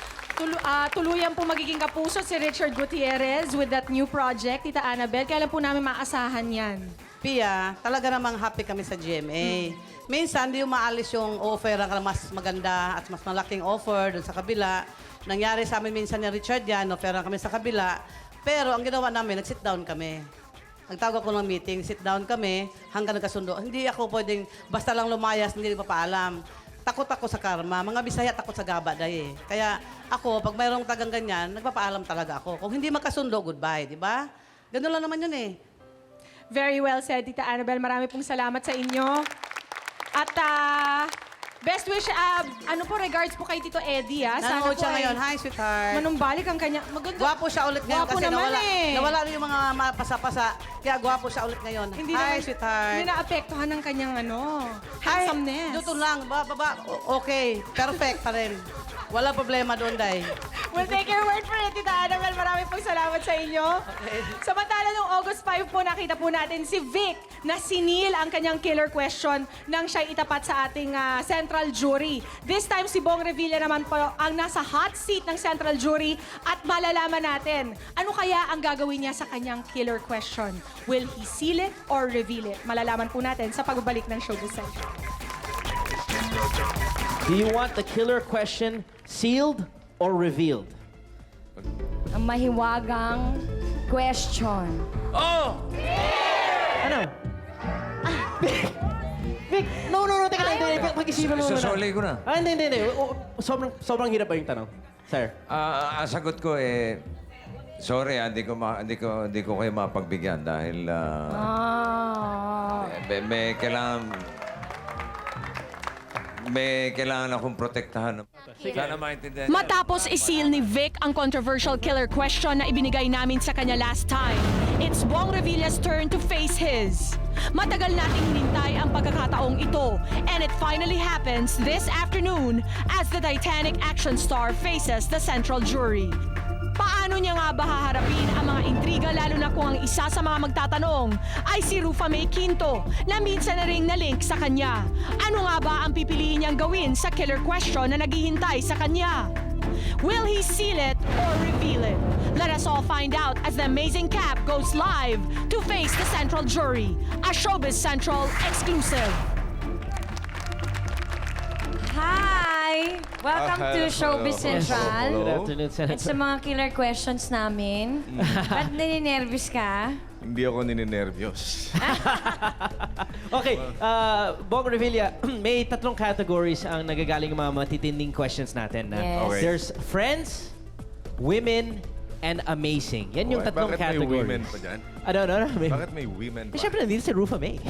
C: Tuluyan po magiging kapuso si Richard Gutierrez with that new project, Tita Annabel. Kailan po namin maasahan yan?
V: Pia, talaga namang happy kami sa GMA. Minsan, di umaalis yung offer ang mas maganda at mas malaking offer dun sa kabila. Nangyari sa amin minsan ni Richard yan, offeran kami sa kabila. Pero ang ginawa namin, nag-sit down kami. Nagtawag ako ng meeting, sit down kami, hanggang nagkasundo. Hindi ako pwedeng basta lang lumayas, hindi nagpapaalam. Takot ako sa karma. Mga Bisaya takot sa gaba dahil. Kaya ako, pag mayroong tagang ganyan, nagpapaalam talaga ako. Kung hindi magkasundo, goodbye, di ba? Ganun lang naman yun eh.
C: Very well said, Tita Annabel. Marami pong salamat sa inyo. At best wish, regards po kay Tito Eddie.
V: Nanonood siya ngayon. Hi, sweetheart.
C: Manumbalik ang kanya. Maganda.
V: Gwapo siya ulit ngayon
C: Gwapo
V: kasi
C: naman
V: nawala na yung mga pasa-pasa. Kaya gwapo siya ulit ngayon. Hi, sweetheart.
C: Hindi na-apektuhan ng kanyang handsomeness.
V: Dito lang. Okay. Perfect pa rin. Wala problema doon, Day.
C: We'll take your word for it, Tita Annabel. Maraming pong salamat sa inyo.
V: Okay.
C: Samantala, noong August 5 po, nakita po natin si Vic na sinil ang kanyang killer question nang siya'y itapat sa ating central jury. This time, si Bong Revilla naman po ang nasa hot seat ng central jury at malalaman natin ano kaya ang gagawin niya sa kanyang killer question. Will he seal it or reveal it? Malalaman po natin sa pagbabalik ng Showbiz Central.
B: Do you want the killer question sealed or revealed?
F: Ang mahiwagang question.
B: Oh! Ano? Vic, no, teka lang. Pag-isipan mo muna.
S: Susuli ko na.
B: Hindi. Sobrang hirap ba yung tanong? Sir?
S: Ang sagot ko sorry, hindi ko kayo mapagbigyan dahil may kailangan akong protektahan. Sana maintindihan.
C: Matapos isil ni Vic ang controversial killer question na ibinigay namin sa kanya last time, it's Bong Revilla's turn to face his. Matagal nating hinintay ang pagkakataong ito, and it finally happens this afternoon as the Titanic action star faces the central jury. Paano niya nga ba haharapin ang mga intriga lalo na kung ang isa sa mga magtatanong ay si Rufa May Quinto na minsan na ring na-link sa kanya? Ano nga ba ang pipiliin niyang gawin sa killer question na naghihintay sa kanya? Will he seal it or reveal it? Let us all find out as the Amazing Cap goes live to face the central jury, a Showbiz Central exclusive.
F: Hi! Welcome to Showbiz Central.
B: Good afternoon, Senator.
F: At sa mga killer questions namin. Ba't nininervous ka?
S: Hindi ako nininervyos.
B: Okay, Bong Revilla, may 3 categories ang nagagaling mga matitinding questions natin.
F: Yes.
R: Okay.
B: There's friends, women, and amazing. Yan yung 3
E: Bakit may
B: categories.
E: women pa dyan?
B: Ano?
E: Bakit may women pa?
B: Siyempre, nandito si Rufa May.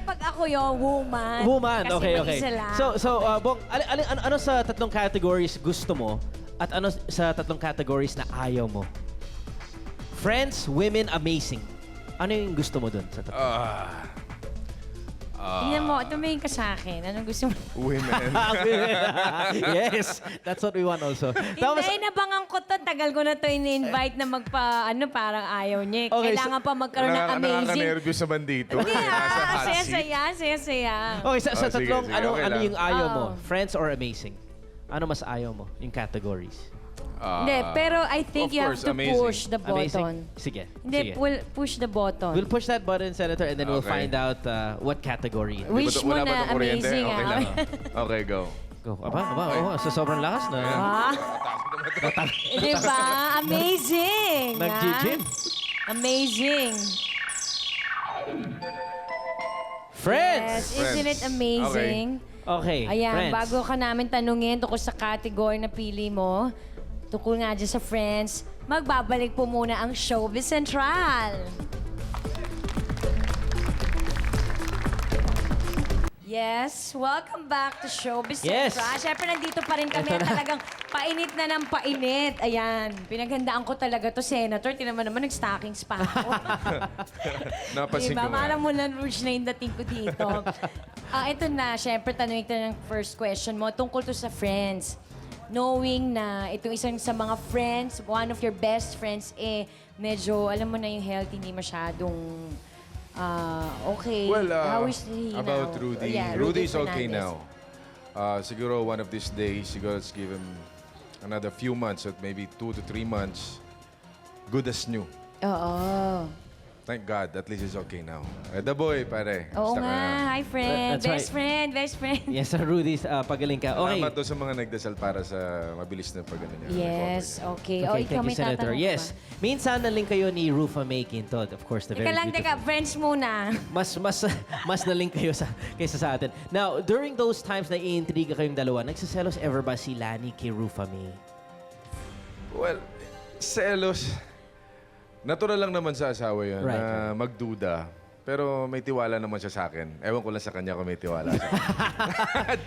F: Pag ako yung woman.
B: Woman,
F: kasi
B: okay.
F: mag-isa lang.
B: So, Bong, ano sa 3 categories gusto mo at ano sa 3 categories na ayaw mo? Friends, women, amazing. Ano yung gusto mo dun sa 3?
F: Tingnan mo, tumingin ka sa akin. Anong gusto mo?
E: Women.
B: Yes, that's what we want also.
F: Hindi, nabangan ko to. Tagal ko na to in-invite na parang ayaw niya.
B: Okay,
F: Kailangan pa magkaroon ng amazing.
E: Nakaka-nervous naman dito. Nasa hot seat.
F: Saya-saya.
B: Okay, sa
E: sige,
B: tatlong,
E: sige,
B: ano
E: okay lang.
B: yung ayaw mo?
F: Oo.
B: Friends or amazing? Ano mas ayaw mo? Yung categories.
F: Hindi, pero I think
E: of
F: you have
E: course,
F: to
E: amazing.
F: push the
B: Amazing?
F: button.
B: Sige.
F: Hindi, push the button.
B: We'll push that button, Senator, and then we'll
E: Okay.
B: find out what category.
F: Wish mo
E: Wala ba
F: na
E: itong kuryente?
F: amazing.
E: Okay lang. Okay, go.
B: Go. Aba, sa sobrang lakas na.
F: Di ba? Amazing.
B: Nag-gym.
F: Amazing.
B: Friends!
F: Yes, isn't it amazing?
B: Okay,
F: Ayan,
B: friends.
F: bago ka namin tanungin tungkol sa category na pili mo, tungkol nga dyan sa friends, magbabalik po muna ang Showbiz Central. Yes, welcome back to Showbiz
B: Yes.
F: Central. Siyempre, nandito pa rin kami at talagang painit na ng painit. Ayan, pinaghandaan ko talaga to, Senator. Tinan mo naman, nag-stockings pa ako.
E: Napansin
F: Diba?
E: ko nga.
F: Parang Moulin Rouge na yung dating ko dito. Ito na, syempre, tanungin ko ng first question mo. Tungkol to sa friends. Knowing na itong isang sa mga friends, one of your best friends, medyo, alam mo na yung health, hindi masyadong okay.
E: Well,
F: How is he
E: about
F: now?
E: Rudy.
F: Yeah,
E: Rudy's okay
F: Fernandez.
E: now. Siguro one of these days, siguro let's give him another few months, or maybe 2 to 3 months. Good as new.
F: Oo.
E: Thank God, at least he's okay now. The boy, pare.
F: Oo
E: Basta ka
F: nga.
E: na.
F: Hi, friend.
B: That's
F: Best
B: right.
F: friend. Best friend.
B: Yes, Sir Rudy, pagaling ka. Okay.
E: Salamat doon sa mga nagdasal para sa mabilis na pag-ano niya.
F: Yes, okay.
B: Okay,
F: ikaw
B: thank you,
F: may
B: Senator.
F: tatanong ka
B: Yes. Minsan naling kayo ni Rufa May Quintod. Of course, the very
F: Teka lang,
B: beautiful.
F: friends muna.
B: Mas naling kayo kaysa sa atin. Now, during those times na iintriga kayong dalawa, nagsiselos ever ba si Lani kay Rufa May?
E: Well, selos. Natural lang naman sa asawa yun
B: Right,
E: na magduda. Pero may tiwala naman siya sa akin. Ewan ko lang sa kanya kung may tiwala siya.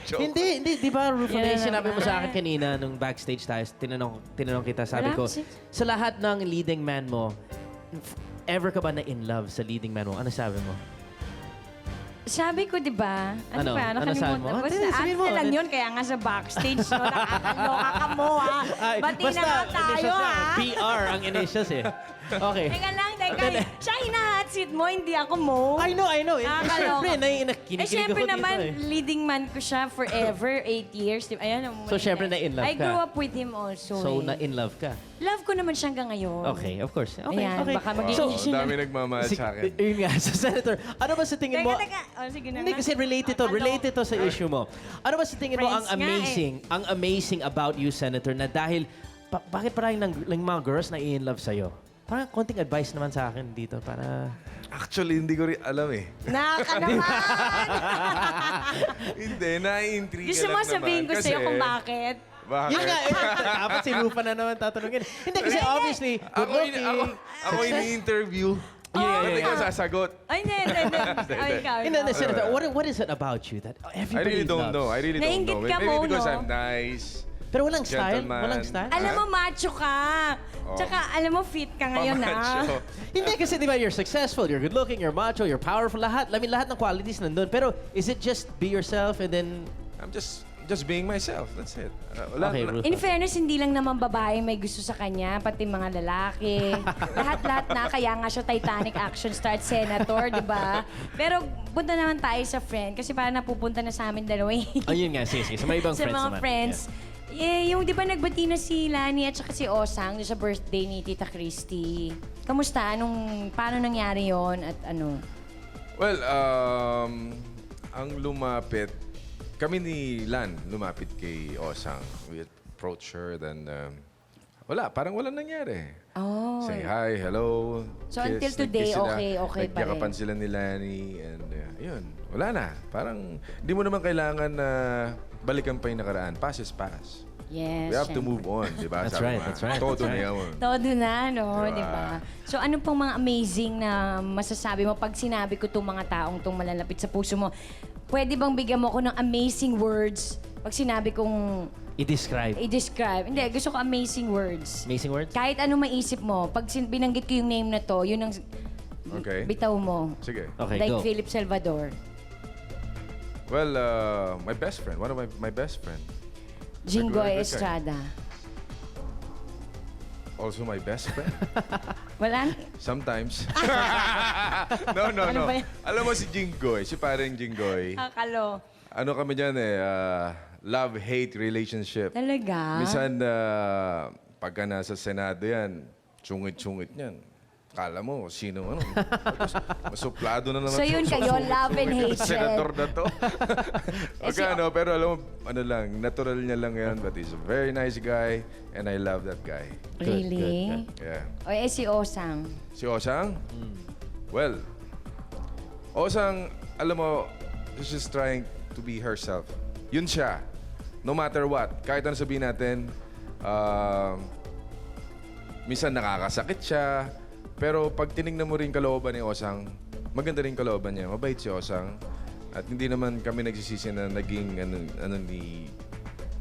E: Joke.
B: Hindi. Di ba, Rufa May,
F: Yan
B: sinabi mo
F: naman.
B: sa akin kanina nung backstage tayo, tinanong kita, sabi
F: Wala
B: ko,
F: kasi.
B: sa lahat ng leading man mo, ever ka ba na in love sa leading man mo? Ano sabi mo?
F: Sabi ko, di ba?
B: Ano?
F: ba?
B: Ano sabi mo?
F: Basta
B: Sabihin
F: atin
B: mo.
F: na lang yun, kaya nga sa backstage, no? Nakakaloka ka mo, ha?
B: Ay,
F: Bati na nga tayo,
B: initials na.
F: ha?
B: PR ang initials eh. Okay.
F: Teka lang, siya hinahat seat mo, hindi ako mo.
B: I know.
F: Nakakaloka.
B: Siyempre, kinikilig
F: Siyempre
B: ako
F: naman,
B: dito eh.
F: leading man ko siya forever, 8 years. Diba? Ayan,
B: So, siyempre, na-in-love
F: I
B: ka.
F: grew up with him also.
B: So,
F: eh.
B: na-in love ka.
F: Love ko naman siya hanggang ngayon.
B: Okay, of course. Okay,
F: Ayan,
B: okay.
F: baka
E: Wow,
F: maging
E: ang dami nagmamahal sa akin.
B: Yun nga, so Senator, ano ba sa tingin mo?
F: Teka. Oh, sige na
B: Hindi
F: nga.
B: kasi related to sa issue mo. Ano ba sa tingin mo ang
F: Friends nga
B: amazing about you, Senator, na dahil, bakit parang ng mga girls na in love sa'yo? Parang konting advice naman sa akin dito para...
E: Actually, hindi ko rin alam eh.
F: Naka naman!
E: Hindi, naiintriga
F: Gusto mo
E: lang
F: sabihin
E: naman.
F: ko sa'yo kung bakit?
E: Bakit?
B: Yun nga, dapat si Rufa na naman tatanungin. Hindi kasi obviously, good looking,
E: Ako ini-interview. Ba't ikaw sasagot?
F: Ay, hindi. Ay, ikaw.
B: Hindi, Senator, what is it about you that
E: I
B: everybody
E: really don't know. I really don't
F: Nainggit
E: know.
F: ka
E: Maybe
F: mo,
E: because
F: no?
E: I'm nice.
B: Pero walang style?
E: Gentleman.
B: Walang style?
F: Alam mo, macho ka.
E: Oh.
F: Tsaka, alam mo, fit ka ngayon,
E: Pamacho.
B: Hindi kasi di ba you're successful, you're good looking, you're macho, you're powerful, lahat. I mean, lahat ng qualities nandun. Pero is it just be yourself and then...
E: I'm just being myself. That's it.
B: Okay, Rufa.
F: In fairness, hindi lang naman babae may gusto sa kanya, pati mga lalaki. Lahat-lahat na, kaya nga siya Titanic action star at senator, di ba? Pero punta naman tayo sa friend, kasi parang napupunta na sa amin dalawa.
B: Ayun nga, sige. Sa mga ibang
F: sa
B: friends
F: mga
B: naman.
F: friends. Yung di ba nagbati na si Lani at saka si Osang doon sa birthday ni Tita Christy. Kamusta? Paano nangyari yon at ano?
E: Well, ang lumapit, kami ni Lan lumapit kay Osang. We approached her, then wala, parang walang nangyari.
F: Oh.
E: Say hi, hello.
F: So, until today,
E: nag-kiss sila,
F: okay pa rin.
E: Nagyakapan sila ni Lani, and yun, wala na. Parang, hindi mo naman kailangan na balikan pa yung nakaraan. Past is past.
F: Yes.
E: We have to move on, di ba?
B: That's
E: Sabi
B: right,
E: nga,
B: that's right.
E: Todo
B: that's
E: na
B: right.
E: yun.
F: Todo na, no?
E: Diba?
F: Di ba? So, ano pong mga amazing na masasabi mo pag sinabi ko itong mga taong itong malalapit sa puso mo? Pwede bang bigyan mo ako ng amazing words pag sinabi kong
B: I-describe.
F: i-describe? Hindi, gusto ko amazing words.
B: Amazing words?
F: Kahit ano maisip mo, pag binanggit ko yung name na to, yun ang
E: Okay.
F: bitaw mo.
E: Sige.
B: Okay,
F: Like
B: go.
F: Philip Salvador.
E: Well, my best friend, one of my best friend.
F: Jinggoy
E: Good guy.
F: Estrada.
E: Also my best friend.
F: Wala?
E: Sometimes. no.
F: Ano ba yan?
E: Alam mo si Jinggoy, si pareng Jinggoy.
F: Akalo.
E: Ano kami dyan love-hate relationship.
F: Talaga?
E: Minsan, pagka nasa Senado yan, tsungit-tsungit yan. Kala mo, sino ano. Masuplado na naman.
F: So yun kayo, love and hatred.
E: Senador na to.
F: si-
E: Pero alam mo, ano lang, natural niya lang yan. But he's a very nice guy and I love that guy.
F: Really?
E: Yeah.
F: O si Osang.
E: Si Osang? Well, Osang, alam mo, she's just trying to be herself. Yun siya. No matter what. Kahit ano sabihin natin, minsan nakakasakit siya. Pero pag tinignan mo rin kalooban ni Osang, maganda rin kalooban niya. Mabait si Osang. At hindi naman kami nagsisisi na naging na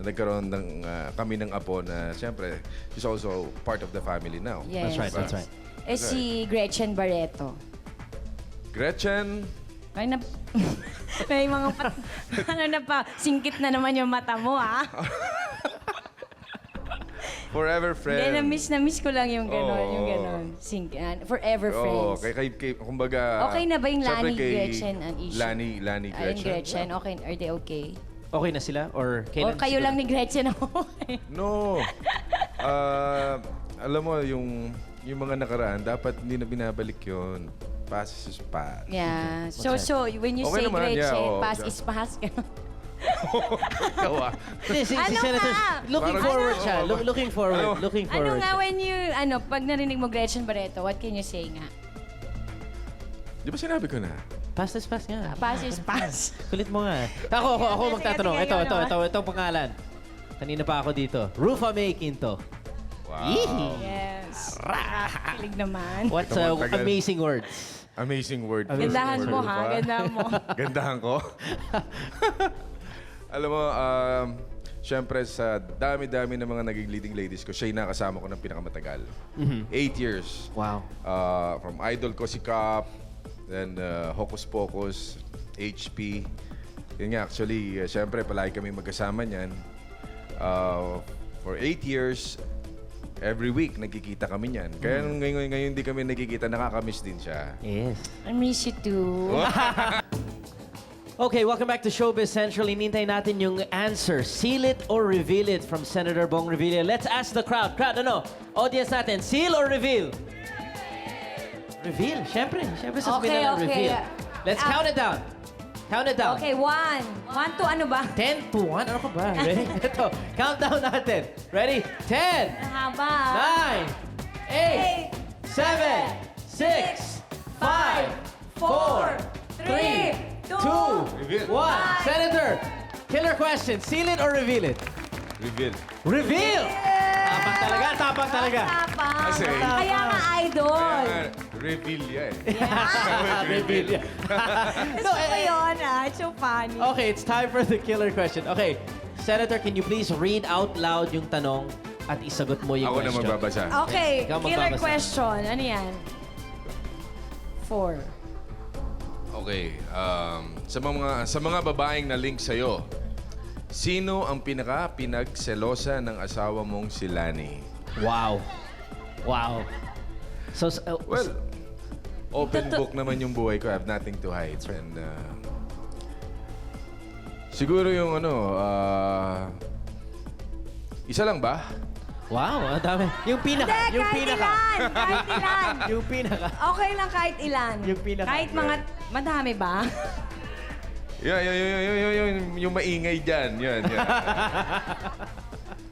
E: nagkaroon ng kami ng apo na siyempre she's also part of the family now.
F: Yes.
B: That's right.
F: Si Gretchen Barreto.
E: Gretchen,
F: Ay, may mga ano na pa, singkit na naman yung mata mo, ah.
E: forever friend.
F: Hindi, na-miss ko lang yung gano'n,
E: Oo.
F: yung gano'n. Forever
E: Oo,
F: friends.
E: kumbaga...
F: Okay na ba yung
E: siyempre
F: Lani, Gretchen, ang issue?
E: Lani,
F: Ayun,
E: Gretchen.
F: Gretchen, okay, are they okay?
B: Okay na sila? Or
F: O
B: kailan
F: kayo
B: siguro?
F: lang ni Gretchen ang okay?
E: No. Alam mo, yung mga nakaraan, dapat hindi na binabalik yun. Past is past.
F: Yeah. So when you
E: Okay
F: say
E: naman, yeah,
F: Gretchen,
E: oo.
F: pass is pass.
E: Ikaw
B: Si
F: Ano
B: Senator,
F: nga?
B: looking
E: Parang-
B: forward siya.
E: Ano?
B: Looking forward. Looking
F: Ano
B: forward.
F: nga when you, pag narinig mo Gretchen Barreto, what can you say nga?
E: Di ba sinabi ko na?
B: Past is past nga.
F: Pass is pass.
B: Kulit mo nga. Ako magtatanong.
F: Sige,
B: Ito pangalan. Kanina pa ako dito. Rufa May Quinto.
E: Wow.
F: Yes. Kilig naman.
B: What's
E: Ito, matagal.
B: amazing words?
E: Amazing word.
F: Gandahan mo, ha? Gandahan mo.
E: Gandahan ko? Alam mo, syempre sa dami-dami ng mga naging leading ladies ko, siya yung nakasama ko ng pinakamatagal. 8 years.
B: Wow.
E: From idol ko si Cap, then Hocus Pocus, HP. Yun nga, actually, syempre palagi kami magkasama niyan. For 8 years, every week nagkikita kami niyan. Kaya nung ngayon hindi kami nagkikita, nakakamiss din siya.
B: Yes.
F: I miss you too.
B: Okay, welcome back to Showbiz Central. Inintay natin yung answer. Seal it or reveal it from Senator Bong Revilla. Let's ask the crowd. Crowd, audience natin, seal or reveal? Reveal, syempre. Syempre sasabihin na lang reveal. Let's count it down. Count it down.
F: Okay, 1. 1 to ano ba?
B: 10 to 1? Ano ka ba? Ready? Ito, countdown natin. Ready? 10,
F: Haba.
B: 9, 8, 7, 6, 5, 4, 3, 2, 1. Senator, killer question. Seal it or reveal it?
E: Reveal.
B: Reveal! Tapang talaga, tapang talaga.
F: Tapang.
E: Kasi-
F: Kaya nga idol.
E: Reveal yan.
B: Reveal yan.
F: Gusto ko yun, It's so funny.
B: Okay, it's time for the killer question. Okay, Senator, can you please read out loud yung tanong at isagot mo yung
E: Ako na
B: question?
E: magbabasa.
F: Okay,
B: Ikaw
F: killer
B: magbabasa.
F: question. Ano yan? 4.
E: Okay, sa mga babaeng na link sa'yo, sino ang pinagselosa ng asawa mong si Lani?
B: Wow. Wow. So,
E: Well, open book naman yung buhay ko. I have nothing to hide. And, siguro yung isa lang ba?
B: wow, ang dami. Yung pinaka.
F: Hindi,
B: Yung
F: kahit
B: pinaka.
F: ilan. Kahit ilan.
B: Yung pinaka.
F: Okay lang kahit ilan.
B: Yung pinaka.
F: Kahit mga, madami ba?
E: Yung maingay dyan. Yan.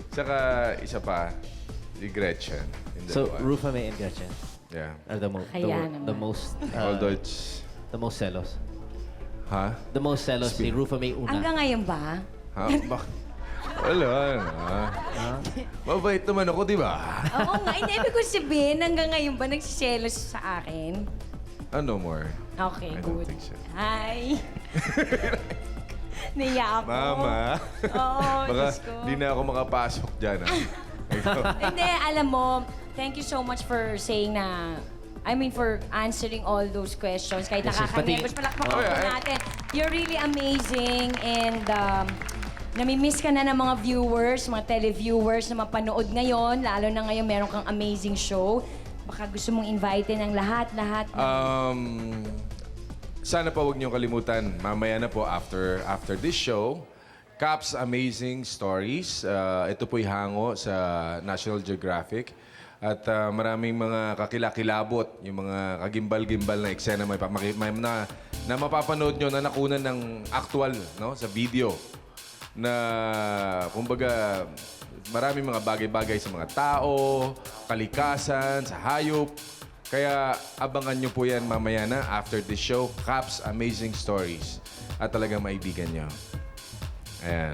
E: Saka isa pa. si Gretchen. Yung
B: So,
E: dalawa.
B: Rufa May and Gretchen
E: Yeah.
B: are the
F: Ayan
B: the
F: naman.
B: most
E: Although it's...
B: the most selos.
E: Ha?
B: The most selos si Rufa May una.
F: Hanggang ngayon ba?
E: Ha? Wala na. Mabait naman ako, di ba?
F: Oo nga, hindi ibig ko sabihin, hanggang ngayon ba nagsiselos sa akin?
E: No more.
F: Okay,
E: I don't
F: good.
E: think so.
F: Hi! Naiya ako.
E: Mama.
F: Oo,
E: Baka
F: Diyos ko.
E: di na ako makapasok dyan.
F: Hindi, alam mo, thank you so much for saying na, I mean, for answering all those questions. Kahit
B: Yes, yes,
F: nakaka-nervous, palakpakan
E: Oh, yeah,
F: po natin. You're really amazing and namimiss ka na ng mga viewers, mga televiewers na mapanood ngayon. Lalo na ngayon, meron kang amazing show. Baka gusto mong invite ng lahat.
E: Sana pa huwag niyong kalimutan. Mamaya na po, after this show, Cap's Amazing Stories. Ito po'y hango sa National Geographic. At maraming mga kakilakilabot, yung mga kagimbal-gimbal na eksena na mapapanood nyo na nakunan ng actual, no, sa video. Na, kumbaga, maraming mga bagay-bagay sa mga tao, kalikasan, sa hayop. Kaya abangan nyo po yan mamaya na after this show, Cap's Amazing Stories. At talagang maibigan nyo. Ayan.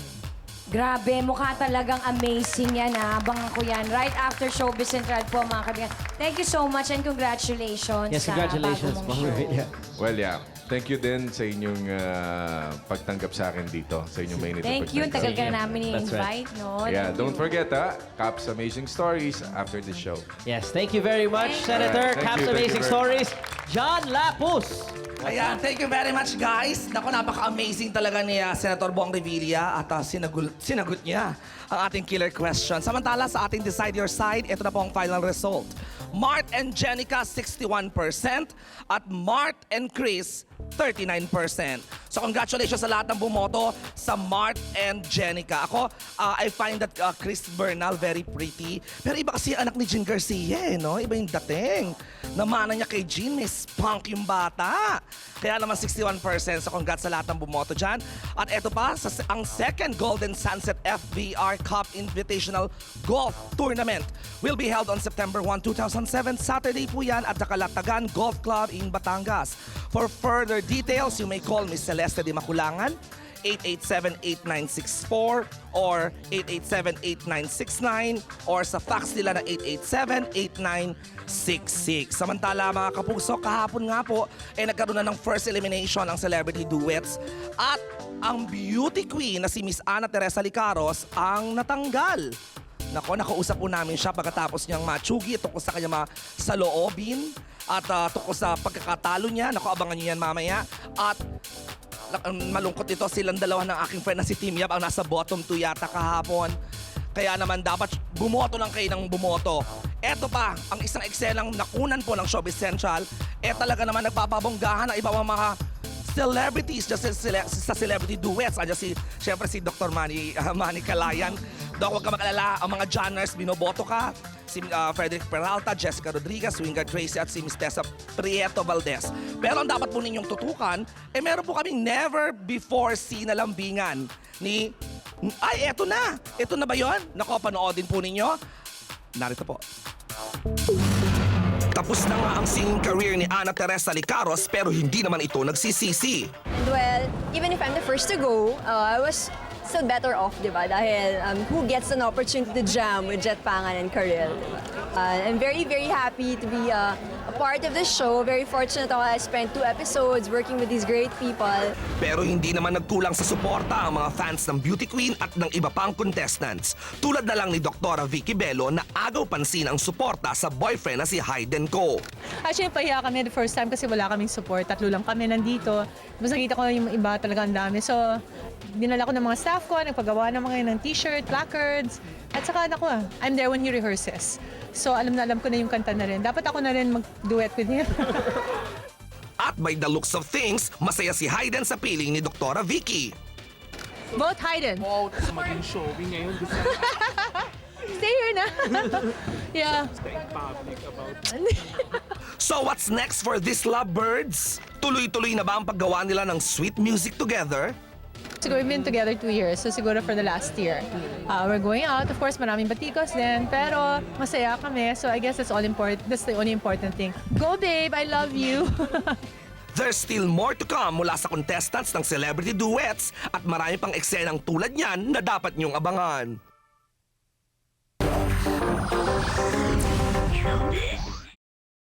F: Grabe, mukha talagang amazing yan ha. Abangan ko yan. Right after Showbiz Central po mga kaibigan. Thank you so much and congratulations
B: Yes,
F: sa
B: congratulations,
F: bago mong show.
E: Well, yeah. Thank you din sa inyong pagtanggap sa akin dito. Sa inyong mainit na
F: Thank you. Tagal ka na namin
B: That's right.
F: i-invite, no?
E: Yeah,
F: Thank
E: don't
F: you.
E: forget, Cap's Amazing Stories after the show.
B: Yes, thank you very much, Senator.
E: Thank
B: Cap's
E: you, thank you
B: Amazing
E: very
B: Stories, John Lapus.
A: Ayan, thank you very much, guys. Naku, napaka-amazing talaga ni Senator Bong Revilla at sinagot niya ang ating killer question. Samantala, sa ating Decide Your Side, ito na po ang final result. Mart and Jenica, 61%, at Mart and Chris, 39%. So congratulations sa lahat ng bumoto sa Mart and Jenica. Ako, I find that Chris Bernal very pretty. Pero iba kasi ang anak ni Jean Garcia, no? Iba yung dating. Namana niya kay Jean, may spunk yung bata. Kaya naman 61%. So congrats sa lahat ng bumoto dyan. At eto pa, ang second Golden Sunset FBR Cup Invitational Golf Tournament will be held on September 1, 2007. Saturday po yan at the Kalatagan Golf Club in Batangas. For further details, you may call Miss Celeste de Maculangan, 887-8964 or 887-8969 or sa fax nila na 887-8966. Samantala mga kapuso, kahapon nga po nagkaroon na ng first elimination ang Celebrity Duets at ang beauty queen na si Miss Ana Teresa Licaros ang natanggal. Nako, nakausap po namin siya pagkatapos niyang matsugi tungkol sa kanyang mga saloobin at tungkol sa pagkakatalo niya. Nako, abangan niyo yan mamaya. At malungkot ito, silang dalawa ng aking friend na si Team Yap ang nasa bottom 2 yata kahapon. Kaya naman dapat bumoto lang kayo ng bumoto. Eto pa, ang isang eksenang nakunan po ng Showbiz Central, talaga naman nagpapabonggahan ng ibang mga celebrities just sa Celebrity Duets. Siyempre si Dr. Manny Calayan. Dok, huwag ka mag-alala, ang mga genres, binoboto ka. Si Frederick Peralta, Jessica Rodriguez, Wingard Tracy at si Miss Tessa Prieto Valdez. Pero ang dapat po ninyong tutukan, meron po kaming never before seen na lambingan ni... Ay, eto na! Eto na ba yun? Nako, panoodin po ninyo. Narito po. Tapos na nga ang singing career ni Ana Teresa Licaros pero hindi naman ito nagsisisi.
J: And well, even if I'm the first to go, I was still better off, di ba? Dahil who gets an opportunity to jam with Jet Pangan and Karel, di ba? I'm very, very happy to be a part of this show. Very fortunate ako. I spent 2 episodes working with these great people.
A: Pero hindi naman nagkulang sa suporta ang mga fans ng Beauty Queen at ng iba pang contestants. Tulad na lang ni Dr. Vicky Bello na agaw pansin ang suporta sa boyfriend na si Hayden Ko.
K: Actually, pahiya kami the first time kasi wala kaming support. 3 lang kami nandito. Tapos nakita ko yung iba talaga ang dami. So, dinala ko ng mga staff ko, nagpagawa ng mga ng t-shirt, placards. At saka ako, I'm there when he rehearses. So, alam ko na yung kanta na rin. Dapat ako na rin mag-duet with him.
A: At by the looks of things, masaya si Hayden sa piling ni Dr. Vicky.
K: Both Hayden.
O: Wow, tapos maging showy ngayon.
K: Stay here na. Yeah.
O: Public about
A: So what's next for these lovebirds? Tuloy-tuloy na ba ang paggawa nila ng sweet music together?
K: Siguro we've been together 2 years, so siguro for the last year. We're going out, of course, maraming batikos din, pero masaya kami, so I guess that's the only important thing. Go babe, I love you!
A: There's still more to come mula sa contestants ng celebrity duets at marami pang eksenang tulad niyan na dapat niyong abangan.